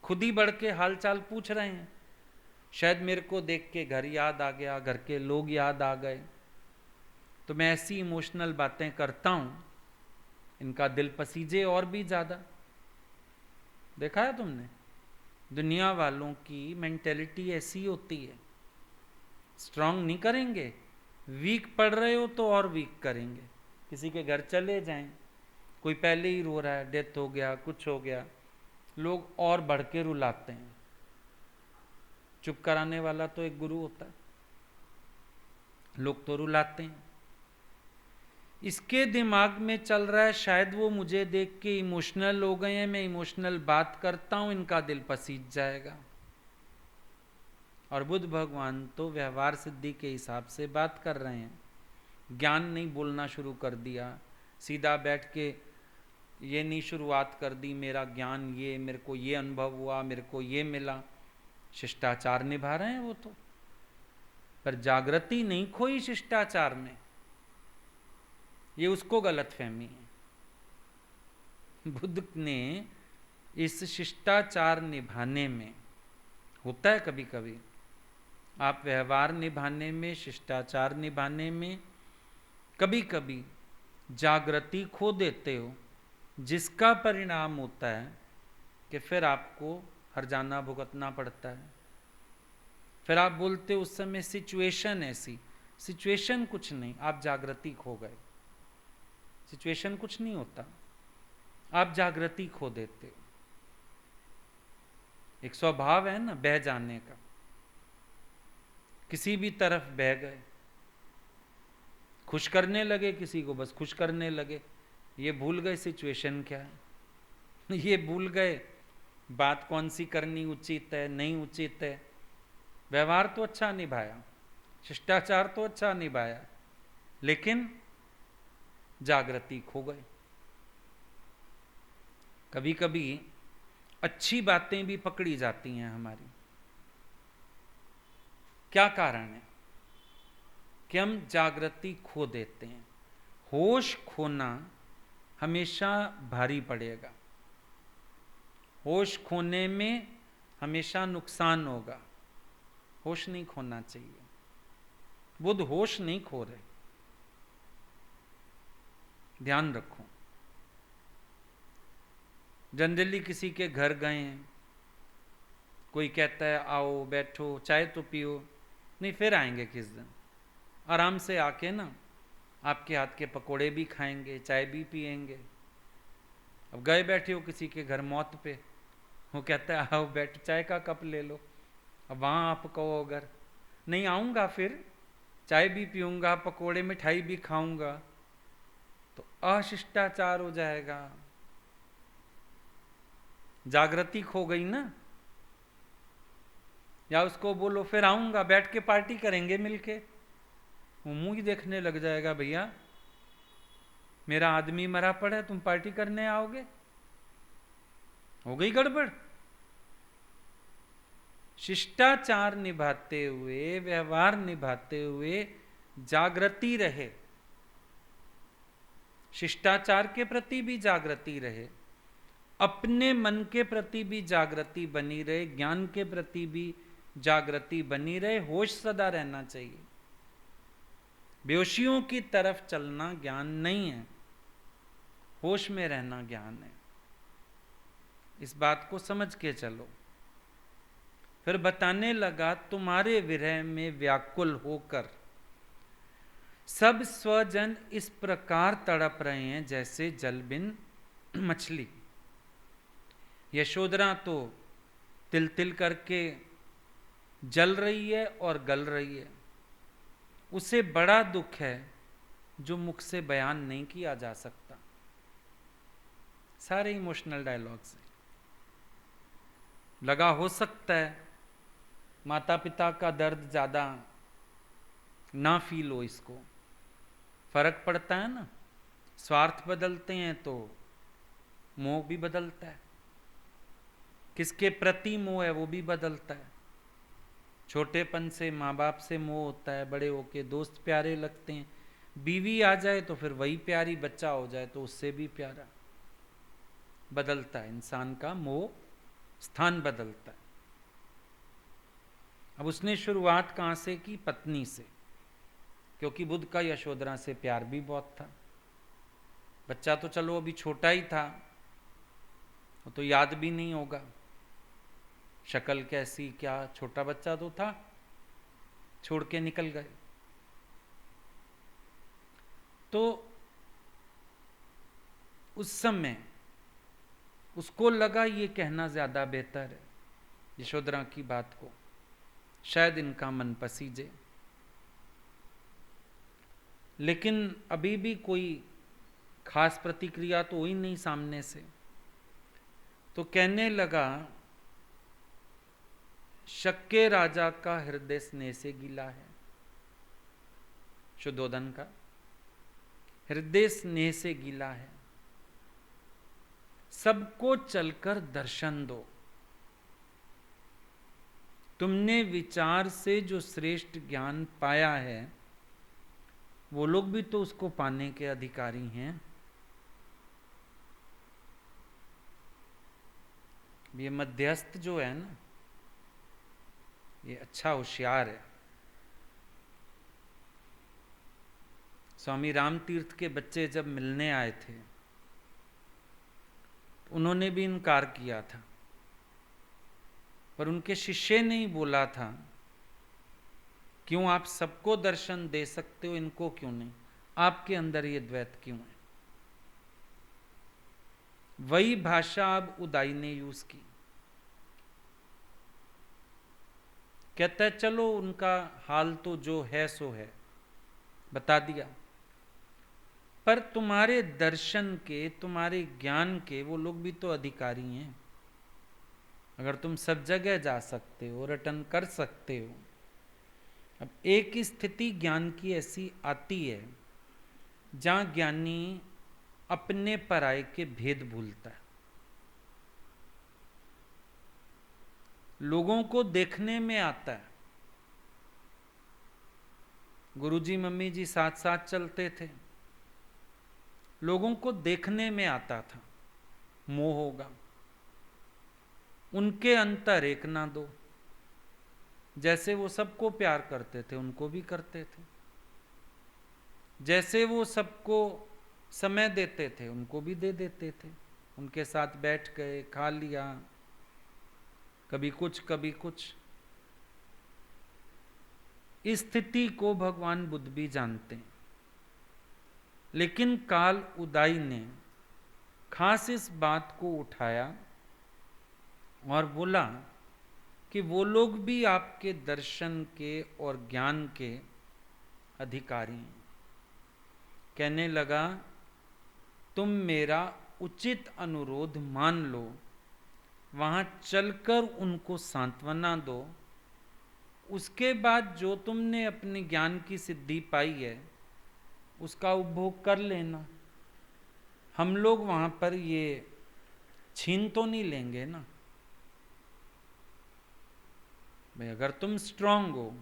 खुद ही बढ़ के हालचाल पूछ रहे हैं, शायद मेरे को देख के घर याद आ गया, घर के लोग याद आ गए, तो मैं ऐसी इमोशनल बातें करता हूं इनका दिल पसीजे और भी ज़्यादा। देखा है तुमने? दुनिया वालों की मेंटेलिटी ऐसी होती है, स्ट्रांग नहीं करेंगे, वीक पड़ रहे हो तो और वीक करेंगे। किसी के घर चले जाएं, कोई पहले ही रो रहा है, डेथ हो गया, कुछ हो गया, लोग और बढ़ के रुलाते हैं। चुप कराने वाला तो एक गुरु होता है, लोग तो रुलाते हैं। इसके दिमाग में चल रहा है शायद वो मुझे देख के इमोशनल हो गए हैं, मैं इमोशनल बात करता हूं, इनका दिल पसीज जाएगा। और बुद्ध भगवान तो व्यवहार सिद्धि के हिसाब से बात कर रहे हैं, ज्ञान नहीं बोलना शुरू कर दिया, सीधा बैठ के ये नहीं शुरुआत कर दी मेरा ज्ञान ये, मेरे को ये अनुभव हुआ, मेरे को ये मिला। शिष्टाचार निभा रहे हैं वो तो, पर जागृति नहीं खोई शिष्टाचार में, ये उसको गलतफहमी है। बुद्ध ने इस शिष्टाचार निभाने में, होता है कभी कभी आप व्यवहार निभाने में, शिष्टाचार निभाने में कभी कभी जागृति खो देते हो, जिसका परिणाम होता है कि फिर आपको हर्जाना भुगतना पड़ता है। फिर आप बोलते हो उस समय सिचुएशन ऐसी, सिचुएशन कुछ नहीं, आप जागृति खो गए। सिचुएशन कुछ नहीं होता, आप जागृति खो देते हो। एक स्वभाव है ना बह जाने का, किसी भी तरफ बह गए, खुश करने लगे किसी को, बस खुश करने लगे, ये भूल गए सिचुएशन क्या है, ये भूल गए बात कौन सी करनी उचित है नहीं उचित है। व्यवहार तो अच्छा निभाया, शिष्टाचार तो अच्छा निभाया, लेकिन जागृति खो गए। कभी कभी अच्छी बातें भी पकड़ी जाती हैं हमारी, क्या कारण है कि हम जागृति खो देते हैं। होश खोना हमेशा भारी पड़ेगा, होश खोने में हमेशा नुकसान होगा, होश नहीं खोना चाहिए। बुद्ध होश नहीं खो रहे, ध्यान रखो। जनरली किसी के घर गए हैं, कोई कहता है आओ बैठो चाय तो पियो, नहीं फिर आएंगे किस दिन, आराम से आके ना आपके हाथ के पकोड़े भी खाएंगे, चाय भी पिएंगे। अब गए बैठे हो किसी के घर मौत पे, वो कहता है आओ बैठ चाय का कप ले लो, अब वहाँ आप कहो अगर नहीं आऊँगा फिर चाय भी पीऊँगा, पकोड़े मिठाई भी खाऊँगा, तो अशिष्टाचार हो जाएगा, जागृति खो गई ना। या उसको बोलो फिर आऊँगा, बैठ के पार्टी करेंगे मिलके, वो मुँह ही देखने लग जाएगा, भैया मेरा आदमी मरा पड़ा है तुम पार्टी करने आओगे, हो गई गड़बड़। शिष्टाचार निभाते हुए, व्यवहार निभाते हुए जागृति रहे, शिष्टाचार के प्रति भी जागृति रहे, अपने मन के प्रति भी जागृति बनी रहे, ज्ञान के प्रति भी जागृति बनी रहे, होश सदा रहना चाहिए। बेहोशियों की तरफ चलना ज्ञान नहीं है, होश में रहना ज्ञान है। इस बात को समझ के चलो। फिर बताने लगा तुम्हारे विरह में व्याकुल होकर सब स्वजन इस प्रकार तड़प रहे हैं जैसे जल बिन मछली। यशोधरा तो तिल तिल करके जल रही है और गल रही है, उसे बड़ा दुख है जो मुख से बयान नहीं किया जा सकता। सारे इमोशनल डायलॉग से लगा, हो सकता है माता पिता का दर्द ज़्यादा ना फील हो, इसको फर्क पड़ता है ना, स्वार्थ बदलते हैं तो मोह भी बदलता है, किसके प्रति मोह है वो भी बदलता है। छोटेपन से माँ बाप से मोह होता है, बड़े होके दोस्त प्यारे लगते हैं, बीवी आ जाए तो फिर वही प्यारी, बच्चा हो जाए तो उससे भी प्यारा, बदलता है इंसान का मोह, स्थान बदलता है। अब उसने शुरुआत कहाँ से की? पत्नी से, क्योंकि बुद्ध का यशोधरा से प्यार भी बहुत था। बच्चा तो चलो अभी छोटा ही था, वो तो याद भी नहीं होगा शक्ल कैसी क्या, छोटा बच्चा तो था, छोड़ के निकल गए। तो उस समय उसको लगा ये कहना ज्यादा बेहतर है यशोधरा की बात को, शायद इनका मन पसीजे। लेकिन अभी भी कोई खास प्रतिक्रिया तो हुई नहीं सामने से। तो कहने लगा, शक्य राजा का हृदय स्नेह से गीला है। शुद्धोधन का हृदय स्नेह से गीला है, सबको चलकर दर्शन दो। तुमने विचार से जो श्रेष्ठ ज्ञान पाया है, वो लोग भी तो उसको पाने के अधिकारी हैं। ये मध्यस्थ जो है ना, ये अच्छा होशियार है। स्वामी राम तीर्थ के बच्चे जब मिलने आए थे, उन्होंने भी इनकार किया था, पर उनके शिष्य ने ही बोला था, क्यों आप सबको दर्शन दे सकते हो, इनको क्यों नहीं, आपके अंदर ये द्वैत क्यों है। वही भाषा अब उदाई ने यूज की। कहता है चलो उनका हाल तो जो है सो है, बता दिया, पर तुम्हारे दर्शन के, तुम्हारे ज्ञान के वो लोग भी तो अधिकारी हैं। अगर तुम सब जगह जा सकते हो, रिटर्न कर सकते हो, अब एक स्थिति ज्ञान की ऐसी आती है जहां ज्ञानी अपने पराये के भेद भूलता है। लोगों को देखने में आता है। गुरुजी मम्मी जी साथ साथ चलते थे, लोगों को देखने में आता था, मोह होगा, उनके अंतर एक ना दो। जैसे वो सबको प्यार करते थे, उनको भी करते थे। जैसे वो सबको समय देते थे, उनको भी दे देते थे। उनके साथ बैठ गए, खा लिया, कभी कुछ कभी कुछ। इस स्थिति को भगवान बुद्ध भी जानते हैं। लेकिन काल उदाई ने खास इस बात को उठाया और बोला कि वो लोग भी आपके दर्शन के और ज्ञान के अधिकारी हैं। कहने लगा, तुम मेरा उचित अनुरोध मान लो, वहां चलकर उनको सांत्वना दो। उसके बाद जो तुमने अपने ज्ञान की सिद्धि पाई है, उसका उपभोग कर लेना। हम लोग वहां पर ये छीन तो नहीं लेंगे ना भाई। अगर तुम स्ट्रांग हो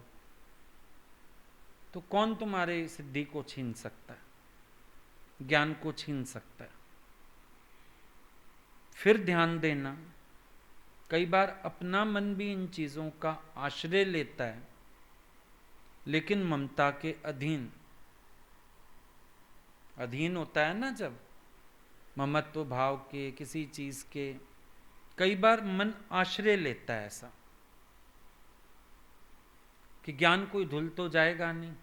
तो कौन तुम्हारे सिद्धि को छीन सकता है, ज्ञान को छीन सकता है। फिर ध्यान देना, कई बार अपना मन भी इन चीजों का आश्रय लेता है, लेकिन ममता के अधीन होता है ना। जब ममत्व भाव के, किसी चीज के, कई बार मन आश्रय लेता है ऐसा कि ज्ञान कोई धुल तो जाएगा नहीं।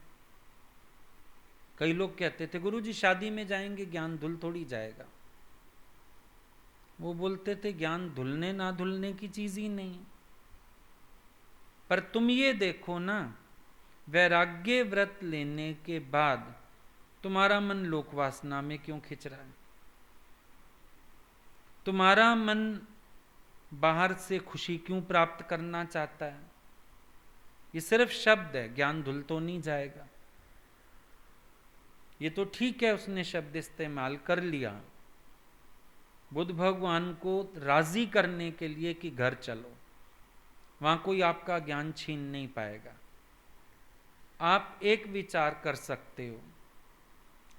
कई लोग कहते थे, गुरुजी शादी में जाएंगे ज्ञान धुल थोड़ी जाएगा। वो बोलते थे ज्ञान धुलने ना धुलने की चीज ही नहीं। पर तुम ये देखो ना, वैराग्य व्रत लेने के बाद तुम्हारा मन लोकवासना में क्यों खिंच रहा है। तुम्हारा मन बाहर से खुशी क्यों प्राप्त करना चाहता है। ये सिर्फ शब्द है, ज्ञान धुल तो नहीं जाएगा। ये तो ठीक है, उसने शब्द इस्तेमाल कर लिया बुद्ध भगवान को राजी करने के लिए कि घर चलो, वहां कोई आपका ज्ञान छीन नहीं पाएगा। आप एक विचार कर सकते हो,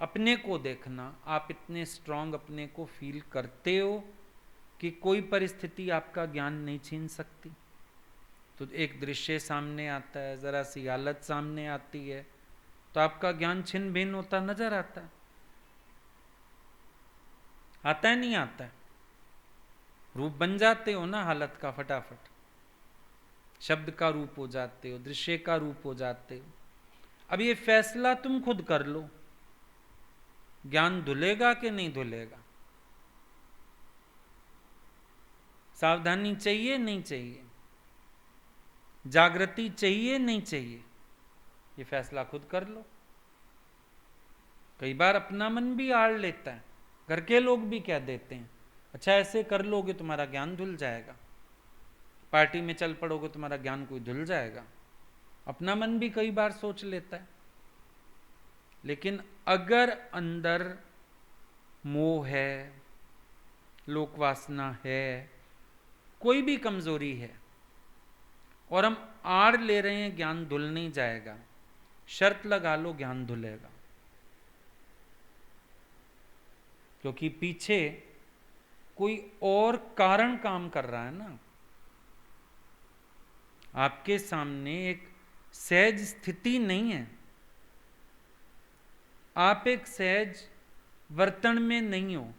अपने को देखना, आप इतने स्ट्रांग अपने को फील करते हो कि कोई परिस्थिति आपका ज्ञान नहीं छीन सकती। तो एक दृश्य सामने आता है, जरा सी हालत सामने आती है, तो आपका ज्ञान छिन्न भिन्न होता नजर आता है। आता है नहीं आता है? रूप बन जाते हो ना हालत का, फटाफट शब्द का रूप हो जाते हो, दृश्य का रूप हो जाते हो। अब ये फैसला तुम खुद कर लो, ज्ञान धुलेगा कि नहीं धुलेगा, सावधानी चाहिए नहीं चाहिए, जागृति चाहिए नहीं चाहिए, ये फैसला खुद कर लो। कई बार अपना मन भी आड़ लेता है, घर के लोग भी कह देते हैं अच्छा ऐसे कर लोगे तुम्हारा ज्ञान धुल जाएगा, पार्टी में चल पड़ोगे तुम्हारा ज्ञान कोई धुल जाएगा, अपना मन भी कई बार सोच लेता है। लेकिन अगर अंदर मोह है, लोकवासना है, कोई भी कमजोरी है और हम आड़ ले रहे हैं ज्ञान धुल नहीं जाएगा, शर्त लगा लो ज्ञान धुलेगा। क्योंकि पीछे कोई और कारण काम कर रहा है ना। आपके सामने एक सहज स्थिति नहीं है, आप एक सहज वर्तन में नहीं हो,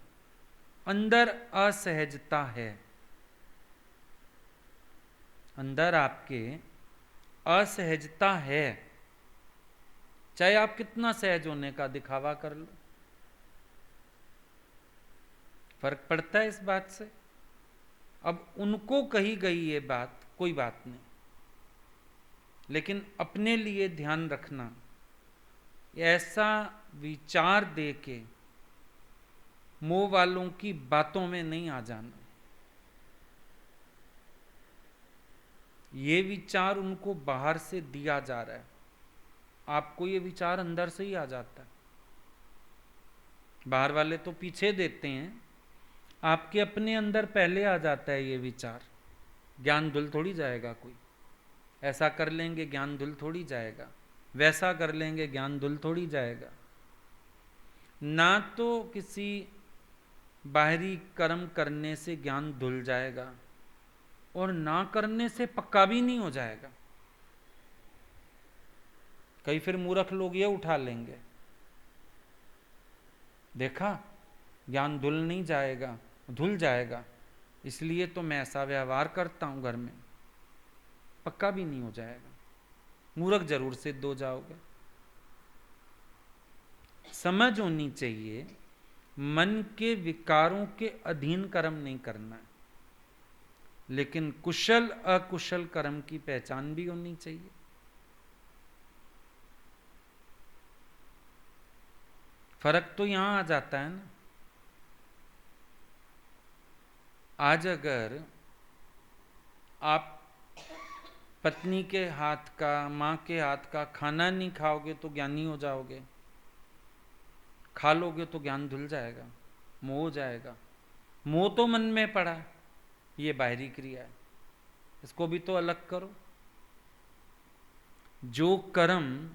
अंदर असहजता है, अंदर आपके असहजता है, चाहे आप कितना सहज होने का दिखावा कर लो। फर्क पड़ता है इस बात से। अब उनको कही गई ये बात कोई बात नहीं, लेकिन अपने लिए ध्यान रखना, ऐसा विचार दे के मोह वालों की बातों में नहीं आ जाना। ये विचार उनको बाहर से दिया जा रहा है, आपको ये विचार अंदर से ही आ जाता है। बाहर वाले तो पीछे देते हैं, आपके अपने अंदर पहले आ जाता है ये विचार। ज्ञान धुल थोड़ी जाएगा कोई, ऐसा कर लेंगे ज्ञान धुल थोड़ी जाएगा, वैसा कर लेंगे ज्ञान धुल थोड़ी जाएगा। ना तो किसी बाहरी कर्म करने से ज्ञान धुल जाएगा और ना करने से पक्का भी नहीं हो जाएगा। कई फिर मूर्ख लोग ये उठा लेंगे, देखा ज्ञान धुल नहीं जाएगा, धुल जाएगा, इसलिए तो मैं ऐसा व्यवहार करता हूं घर में, पक्का भी नहीं हो जाएगा, मूर्ख जरूर सिद्ध हो जाओगे। समझ होनी चाहिए, मन के विकारों के अधीन कर्म नहीं करना है, लेकिन कुशल अकुशल कर्म की पहचान भी होनी चाहिए। फर्क तो यहां आ जाता है ना। आज अगर आप पत्नी के हाथ का, मां के हाथ का खाना नहीं खाओगे तो ज्ञानी हो जाओगे, खा लोगे तो ज्ञान धुल जाएगा, मोह हो जाएगा। मोह तो मन में पड़ा, ये बाहरी क्रिया है, इसको भी तो अलग करो। जो कर्म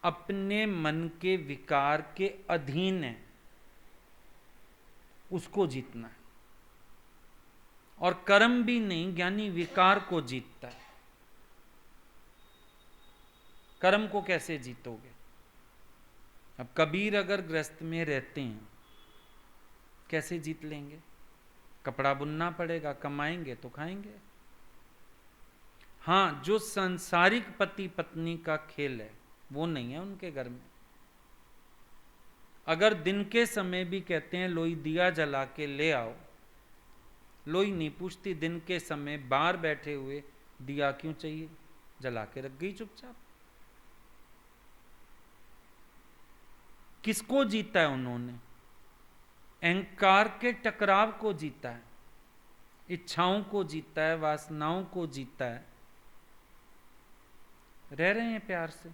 अपने मन के विकार के अधीन है उसको जीतना है, और कर्म भी नहीं, ज्ञानी विकार को जीतता है। कर्म को कैसे जीतोगे? अब कबीर अगर गृहस्थ में रहते हैं, कैसे जीत लेंगे? कपड़ा बुनना पड़ेगा, कमाएंगे तो खाएंगे। हाँ, जो सांसारिक पति पत्नी का खेल है वो नहीं है उनके घर में। अगर दिन के समय भी कहते हैं लोई दिया जला के ले आओ, लोई नहीं पूछती दिन के समय बाहर बैठे हुए दिया क्यों चाहिए, जला के रख गई चुपचाप। किसको जीता है उन्होंने? अहंकार के टकराव को जीता है, इच्छाओं को जीता है, वासनाओं को जीता है। रह रहे हैं प्यार से।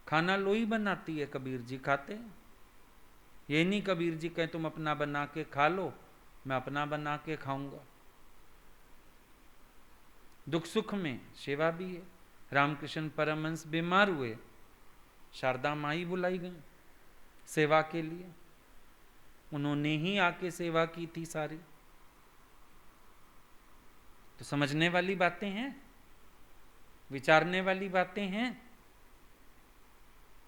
खाना लोई बनाती है, कबीर जी खाते हैं। ये नहीं कबीर जी कहें तुम अपना बना के खा लो, मैं अपना बना के खाऊंगा। दुख सुख में सेवा भी है। रामकृष्ण परमहंस बीमार हुए, शारदा माँ ही बुलाई गई सेवा के लिए, उन्होंने ही आके सेवा की थी सारी। तो समझने वाली बातें हैं, विचारने वाली बातें हैं।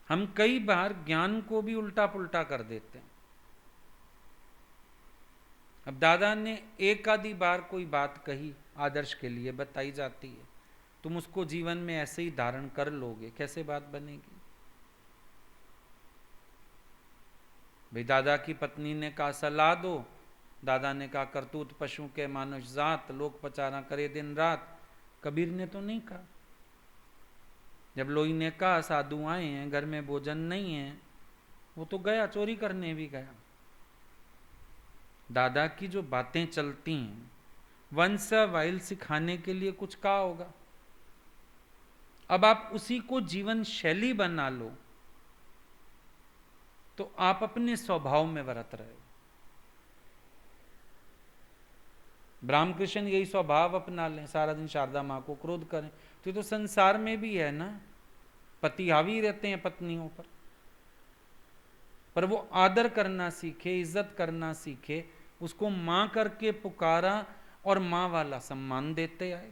हम कई बार ज्ञान को भी उल्टा पुल्टा कर देते हैं। अब दादा ने एक आधी बार कोई बात कही, आदर्श के लिए बताई जाती है, तुम उसको जीवन में ऐसे ही धारण कर लोगे, कैसे बात बनेगी? भाई दादा की पत्नी ने कहा सलाह दो, दादा ने कहा करतूत पशु के मानुष जात, लोक पचारा करे दिन रात। कबीर ने तो नहीं कहा। जब लोई ने कहा साधु आए हैं, घर में भोजन नहीं है, वो तो गया, चोरी करने भी गया। दादा की जो बातें चलती हैं, वंस वाइल सिखाने के लिए कुछ कहा होगा। अब आप उसी को जीवन शैली बना लो तो आप अपने स्वभाव में बरत रहे हो। रामकृष्ण यही स्वभाव अपना लें, सारा दिन शारदा मां को क्रोध करें, तो ये तो संसार में भी है ना। पति हावी रहते हैं पत्नियों पर वो आदर करना सीखे, इज्जत करना सीखे, उसको मां करके पुकारा और मां वाला सम्मान देते आए।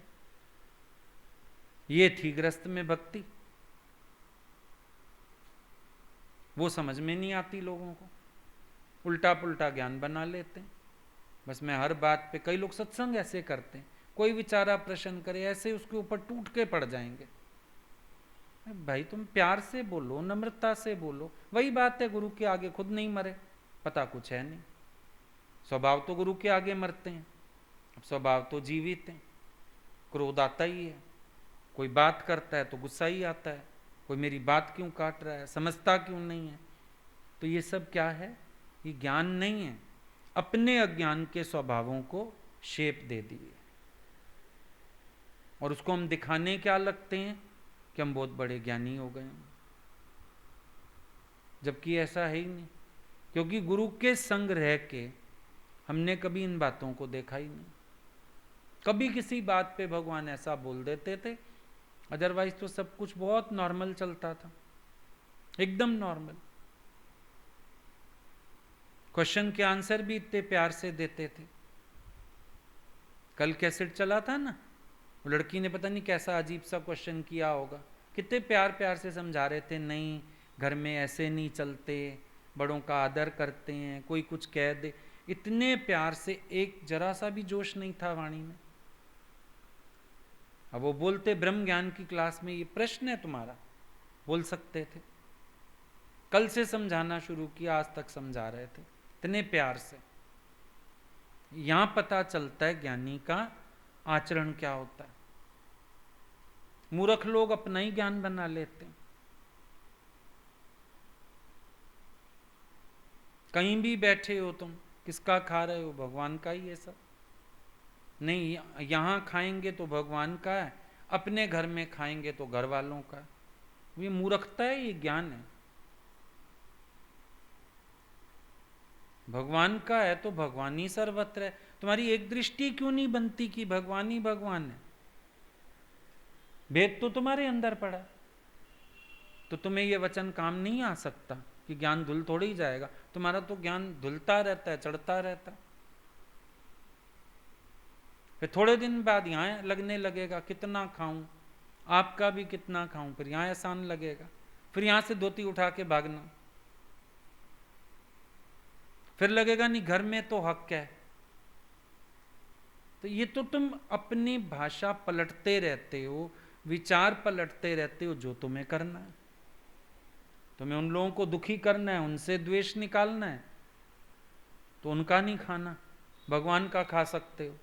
ये थी गृहस्थ में भक्ति। वो समझ में नहीं आती लोगों को, उल्टा पुल्टा ज्ञान बना लेते हैं। बस मैं हर बात पे, कई लोग सत्संग ऐसे करते हैं, कोई विचारा प्रश्न करे ऐसे उसके ऊपर टूट के पड़ जाएंगे। भाई तुम प्यार से बोलो, नम्रता से बोलो। वही बात है, गुरु के आगे खुद नहीं मरे, पता कुछ है नहीं। स्वभाव तो गुरु के आगे मरते हैं, अब स्वभाव तो जीवित है। क्रोध आता ही है, कोई बात करता है तो गुस्सा ही आता है, कोई मेरी बात क्यों काट रहा है, समझता क्यों नहीं है। तो ये सब क्या है? ये ज्ञान नहीं है, अपने अज्ञान के स्वभावों को शेप दे दिए और उसको हम दिखाने क्या लगते हैं कि हम बहुत बड़े ज्ञानी हो गए हैं, जबकि ऐसा है ही नहीं। क्योंकि गुरु के संग रह के हमने कभी इन बातों को देखा ही नहीं। कभी किसी बात पे भगवान ऐसा बोल देते थे, अदरवाइज तो सब कुछ बहुत नॉर्मल चलता था, एकदम नॉर्मल। क्वेश्चन के आंसर भी इतने प्यार से देते थे। कल कैसेट चला था ना, वो लड़की ने पता नहीं कैसा अजीब सा क्वेश्चन किया होगा, कितने प्यार प्यार से समझा रहे थे, नहीं घर में ऐसे नहीं चलते, बड़ों का आदर करते हैं, कोई कुछ कह दे, इतने प्यार से, एक जरा सा भी जोश नहीं था वाणी में। अब वो बोलते ब्रह्म ज्ञान की क्लास में ये प्रश्न है तुम्हारा, बोल सकते थे। कल से समझाना शुरू किया, आज तक समझा रहे थे इतने प्यार से। यहां पता चलता है ज्ञानी का आचरण क्या होता है। मूर्ख लोग अपना ही ज्ञान बना लेते हैं। कहीं भी बैठे हो तुम, किसका खा रहे हो? भगवान का ही है सब। नहीं, यहां खाएंगे तो भगवान का है, अपने घर में खाएंगे तो घर वालों का है। ये मूर्खता है, ये ज्ञान है। भगवान का है तो भगवान ही सर्वत्र है। तुम्हारी एक दृष्टि क्यों नहीं बनती कि भगवान ही भगवान है? भेद तो तुम्हारे अंदर पड़ा, तो तुम्हें यह वचन काम नहीं आ सकता कि ज्ञान धुल थोड़ी ही जाएगा। तुम्हारा तो ज्ञान धुलता रहता है, चढ़ता रहता है। फिर थोड़े दिन बाद यहां लगने लगेगा कितना खाऊं, आपका भी कितना खाऊं, फिर यहां एहसान लगेगा, फिर यहां से धोती उठा के भागना, फिर लगेगा नहीं घर में तो हक है। तो ये तो तुम अपनी भाषा पलटते रहते हो, विचार पलटते रहते हो, जो तुम्हें करना है। तुम्हें उन लोगों को दुखी करना है, उनसे द्वेष निकालना है, तो उनका नहीं खाना, भगवान का खा सकते हो।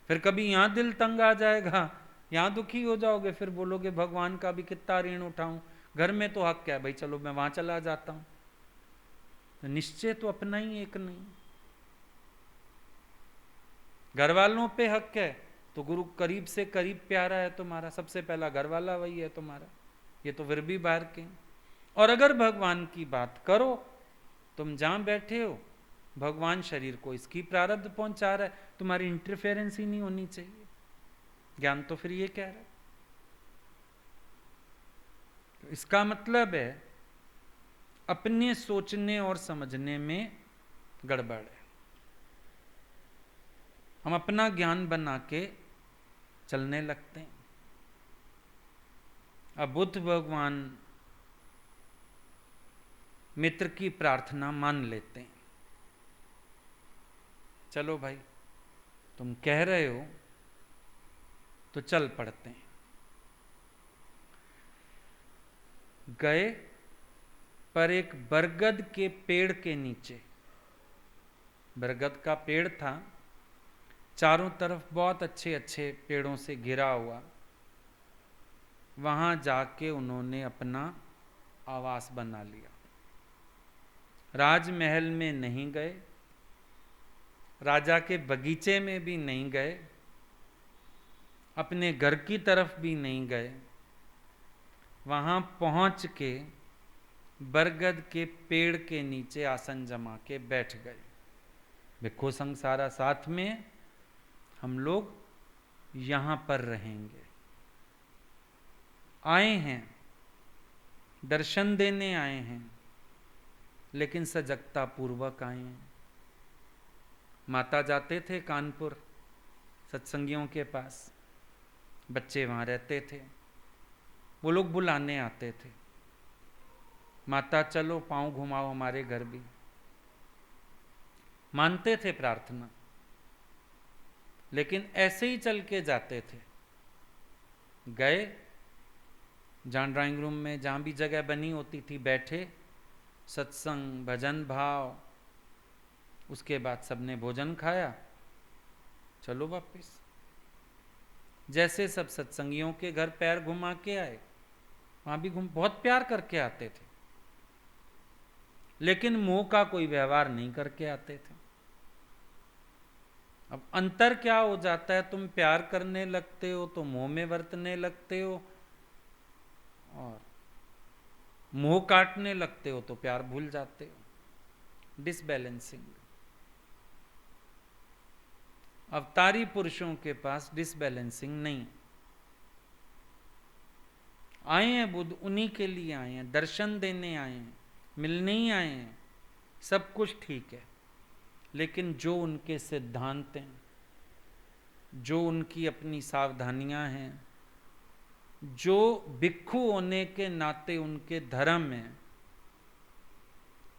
फिर कभी यहां दिल तंग आ जाएगा, यहां दुखी हो जाओगे, फिर बोलोगे भगवान का भी कितना ऋण उठाऊं, घर में तो हक है भाई, चलो मैं वहां चला जाता हूं। तो निश्चय तो अपना ही एक नहीं। घर वालों पे हक है तो गुरु करीब से करीब प्यारा है तुम्हारा, सबसे पहला घर वाला वही है तुम्हारा, ये तो फिर भी बाहर के। और अगर भगवान की बात करो, तुम जहां बैठे हो भगवान शरीर को इसकी प्रारब्ध पहुंचा रहा है, तुम्हारी इंटरफेरेंस ही नहीं होनी चाहिए। ज्ञान तो फिर ये कह रहा है। तो इसका मतलब है अपने सोचने और समझने में गड़बड़ है। हम अपना ज्ञान बना के चलने लगते हैं। अब बुद्ध भगवान मित्र की प्रार्थना मान लेते हैं, चलो भाई तुम कह रहे हो तो चल पड़ते हैं। गए, पर एक बरगद के पेड़ के नीचे, बरगद का पेड़ था, चारों तरफ बहुत अच्छे अच्छे पेड़ों से घिरा हुआ, वहां जाके उन्होंने अपना आवास बना लिया। राजमहल में नहीं गए, राजा के बगीचे में भी नहीं गए, अपने घर की तरफ भी नहीं गए, वहां पहुंच के बरगद के पेड़ के नीचे आसन जमा के बैठ गए। भिक्खु संघ सारा साथ में, हम लोग यहां पर रहेंगे। आए हैं, दर्शन देने आए हैं, लेकिन सजगता पूर्वक आए हैं। माता जाते थे कानपुर सत्संगियों के पास, बच्चे वहां रहते थे, वो लोग बुलाने आते थे, माता चलो पांव घुमाओ हमारे घर भी। मानते थे प्रार्थना, लेकिन ऐसे ही चल के जाते थे। गए, जहां ड्राइंग रूम में जहां भी जगह बनी होती थी बैठे, सत्संग भजन भाव, उसके बाद सबने भोजन खाया, चलो वापिस। जैसे सब सत्संगियों के घर पैर घुमा के आए, वहां भी बहुत प्यार करके आते थे, लेकिन मोह का कोई व्यवहार नहीं करके आते थे। अब अंतर क्या हो जाता है, तुम प्यार करने लगते हो तो मोह में वर्तने लगते हो, और मोह काटने लगते हो तो प्यार भूल जाते हो। डिसबैलेंसिंग। अवतारी पुरुषों के पास डिसबैलेंसिंग नहीं। आए हैं बुद्ध, उन्हीं के लिए आए हैं, दर्शन देने आए हैं, मिलने ही आए हैं, सब कुछ ठीक है, लेकिन जो उनके सिद्धांत हैं, जो उनकी अपनी सावधानियां हैं, जो भिक्खु होने के नाते उनके धर्म हैं,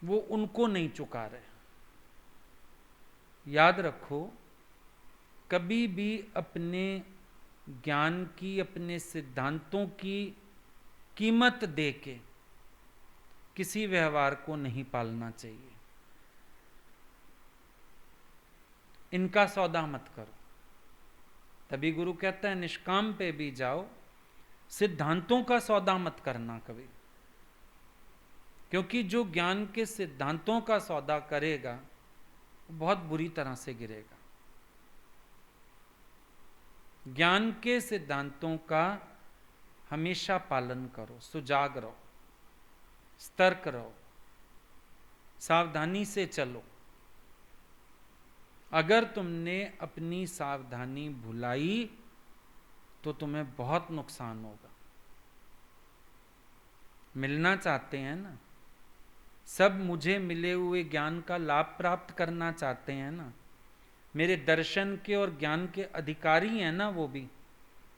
वो उनको नहीं चुका रहे। याद रखो, कभी भी अपने ज्ञान की, अपने सिद्धांतों की कीमत दे के किसी व्यवहार को नहीं पालना चाहिए। इनका सौदा मत करो। तभी गुरु कहता है निष्काम पे भी जाओ, सिद्धांतों का सौदा मत करना कभी, क्योंकि जो ज्ञान के सिद्धांतों का सौदा करेगा वो बहुत बुरी तरह से गिरेगा। ज्ञान के सिद्धांतों का हमेशा पालन करो, सुजाग रहो, सतर्क रहो, सावधानी से चलो। अगर तुमने अपनी सावधानी भुलाई तो तुम्हें बहुत नुकसान होगा। मिलना चाहते हैं ना सब, मुझे मिले हुए ज्ञान का लाभ प्राप्त करना चाहते हैं ना, मेरे दर्शन के और ज्ञान के अधिकारी हैं ना वो भी,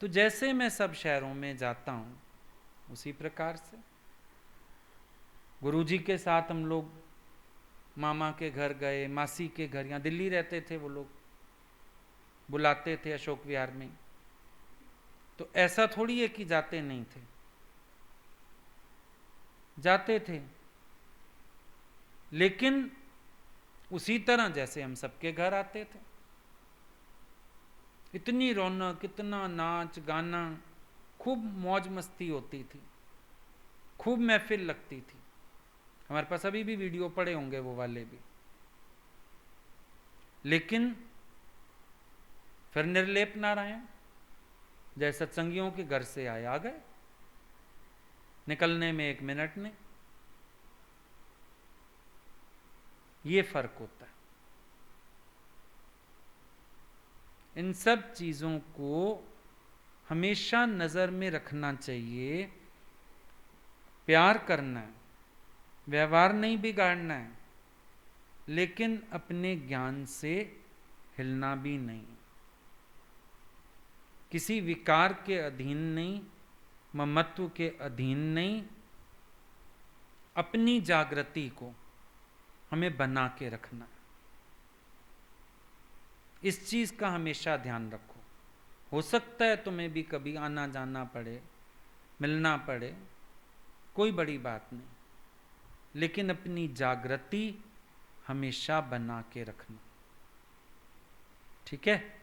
तो जैसे मैं सब शहरों में जाता हूं उसी प्रकार से गुरुजी के साथ हम लोग मामा के घर गए, मासी के घर, यहाँ दिल्ली रहते थे वो लोग, बुलाते थे अशोक विहार में, तो ऐसा थोड़ी है कि जाते नहीं थे, जाते थे, लेकिन उसी तरह जैसे हम सबके घर आते थे। इतनी रौनक, इतना नाच गाना, खूब मौज मस्ती होती थी, खूब महफिल लगती थी। हमारे पास अभी भी वीडियो पड़े होंगे वो वाले भी। लेकिन फिर निर्लेप नारायण जैसे सत्संगियों के घर से आए, आ गए, निकलने में 1 मिनट नहीं। ये फर्क होता है। इन सब चीजों को हमेशा नजर में रखना चाहिए। प्यार करना है, व्यवहार नहीं बिगाड़ना है, लेकिन अपने ज्ञान से हिलना भी नहीं, किसी विकार के अधीन नहीं, ममत्व के अधीन नहीं। अपनी जागृति को हमें बना के रखना है। इस चीज़ का हमेशा ध्यान रखो। हो सकता है तुम्हें भी कभी आना जाना पड़े, मिलना पड़े, कोई बड़ी बात नहीं, लेकिन अपनी जागृति हमेशा बना के रखना। ठीक है?